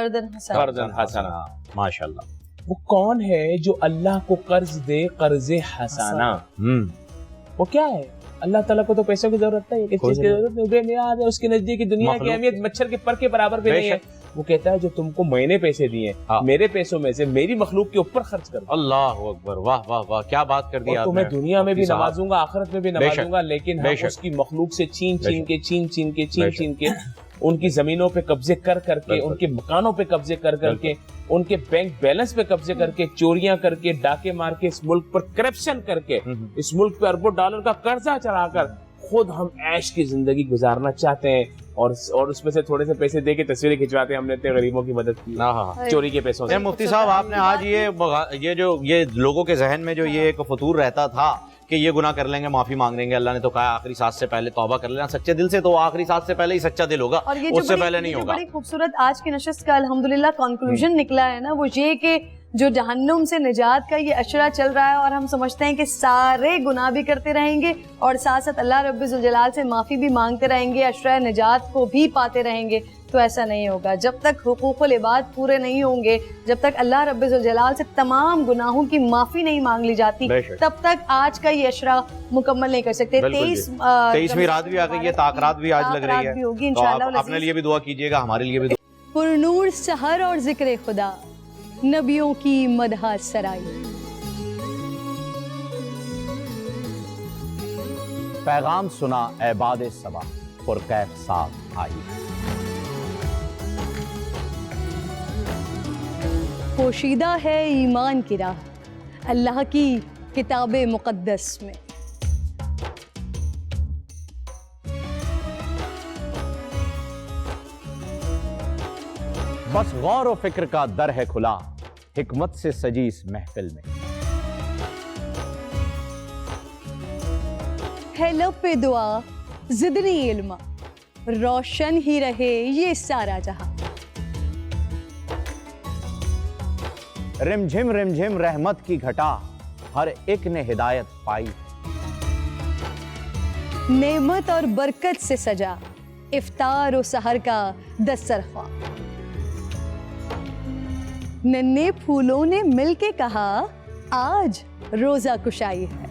قرضا حسنا. ماشاءاللہ. وہ کون ہے جو اللہ کو قرض دے قرض حسنا؟ وہ کیا ہے؟ اللہ تعالیٰ کو تو پیسوں کی ضرورت نہیں ہے, کس چیز کی ضرورت نہیں, بے نیاز ہے, اس کے نزدیک دنیا کی اہمیت مچھر کے پر کے برابر بھی نہیں ہے. وہ کہتا ہے جو تم کو میں نے پیسے دیے میرے پیسوں میں سے میری مخلوق کے اوپر خرچ کر دو. اللہ اکبر, واہ واہ واہ, کیا بات کر دی آپ نے. تو میں دنیا میں بھی نوازوں گا, آخرت میں بھی نوازوں گا, لیکن ہم اس کی مخلوق سے چھین چھین کے ان کی زمینوں پہ قبضے کر کے, ان کے مکانوں پہ قبضے کر کے, ان کے بینک بیلنس پہ قبضے کر کے, چوریاں کر کے, ڈاکے مار کے, اس ملک پر کرپشن کر کے, اس ملک پہ اربوں ڈالر کا قرضہ چڑھا کر خود ہم عیش کی زندگی گزارنا چاہتے ہیں, اور اس میں سے تھوڑے سے پیسے دے کے تصویریں کھنچواتے ہیں. ہم نے اتنے غریبوں کی مدد کی چوری کے پیسوں سے. مفتی صاحب, آپ نے آج یہ لوگوں کے ذہن میں جو یہ ایک فطور رہتا تھا کہ یہ گناہ کر لیں گے معافی مانگ لیں گے, اللہ نے تو کہا آخری سانس سے پہلے توبہ کر لینا, سچے دل سے, تو آخری سانس سے پہلے ہی سچا دل ہوگا, اس سے پہلے نہیں ہوگا. بڑی خوبصورت آج کی نشست کا الحمدللہ کنکلوژن نکلا ہے نا, وہ یہ کہ جو جہنم سے نجات کا یہ اشرہ چل رہا ہے اور ہم سمجھتے ہیں کہ سارے گناہ بھی کرتے رہیں گے اور ساتھ ساتھ اللہ رب ذوالجلال سے معافی بھی مانگتے رہیں گے, اشرہ نجات کو بھی پاتے رہیں گے, تو ایسا نہیں ہوگا. جب تک حقوق العباد پورے نہیں ہوں گے, جب تک اللہ رب ذوالجلال سے تمام گناہوں کی معافی نہیں مانگ لی جاتی, تب تک آج کا یہ اشرہ مکمل نہیں کر سکتے. 23ویں رات بھی آ گئی ہے, تاکرات بھی آج لگ رہی ہے, تو آپ اپنے لیے بھی دعا کیجیے گا, ہمارے لیے بھی. پرنور سحر اور ذکر خدا, نبیوں کی مدح سرائی. پیغام سنا اے باد صبا, پرکیف صاحب آئی. پوشیدہ ہے ایمان کی راہ اللہ کی کتاب مقدس میں. بس غور و فکر کا در ہے کھلا, حکمت سے سجی اس محفل میں. ہے لب پہ دعا زدنی علما, روشن ہی رہے یہ سارا جہاں. رم جھم رحمت کی گھٹا, ہر ایک نے ہدایت پائی. نعمت اور برکت سے سجا افطار و سحر کا دسترخوان. ننھے پھولوں نے مل کے کہا آج روزہ کشائی ہے.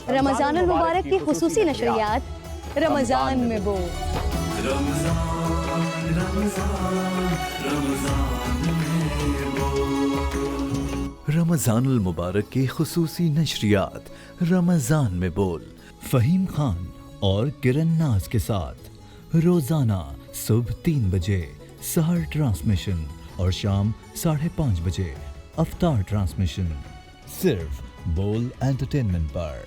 رمضان المبارک کی خصوصی نشریات رمضان میں بول. رمضان المبارک کی خصوصی نشریات رمضان میں بول, فہیم خان اور کرن ناز کے ساتھ روزانہ صبح 3 بجے سحر ٹرانسمیشن اور شام 5:30 بجے افطار ٹرانسمیشن, صرف بول انٹرٹینمنٹ پر.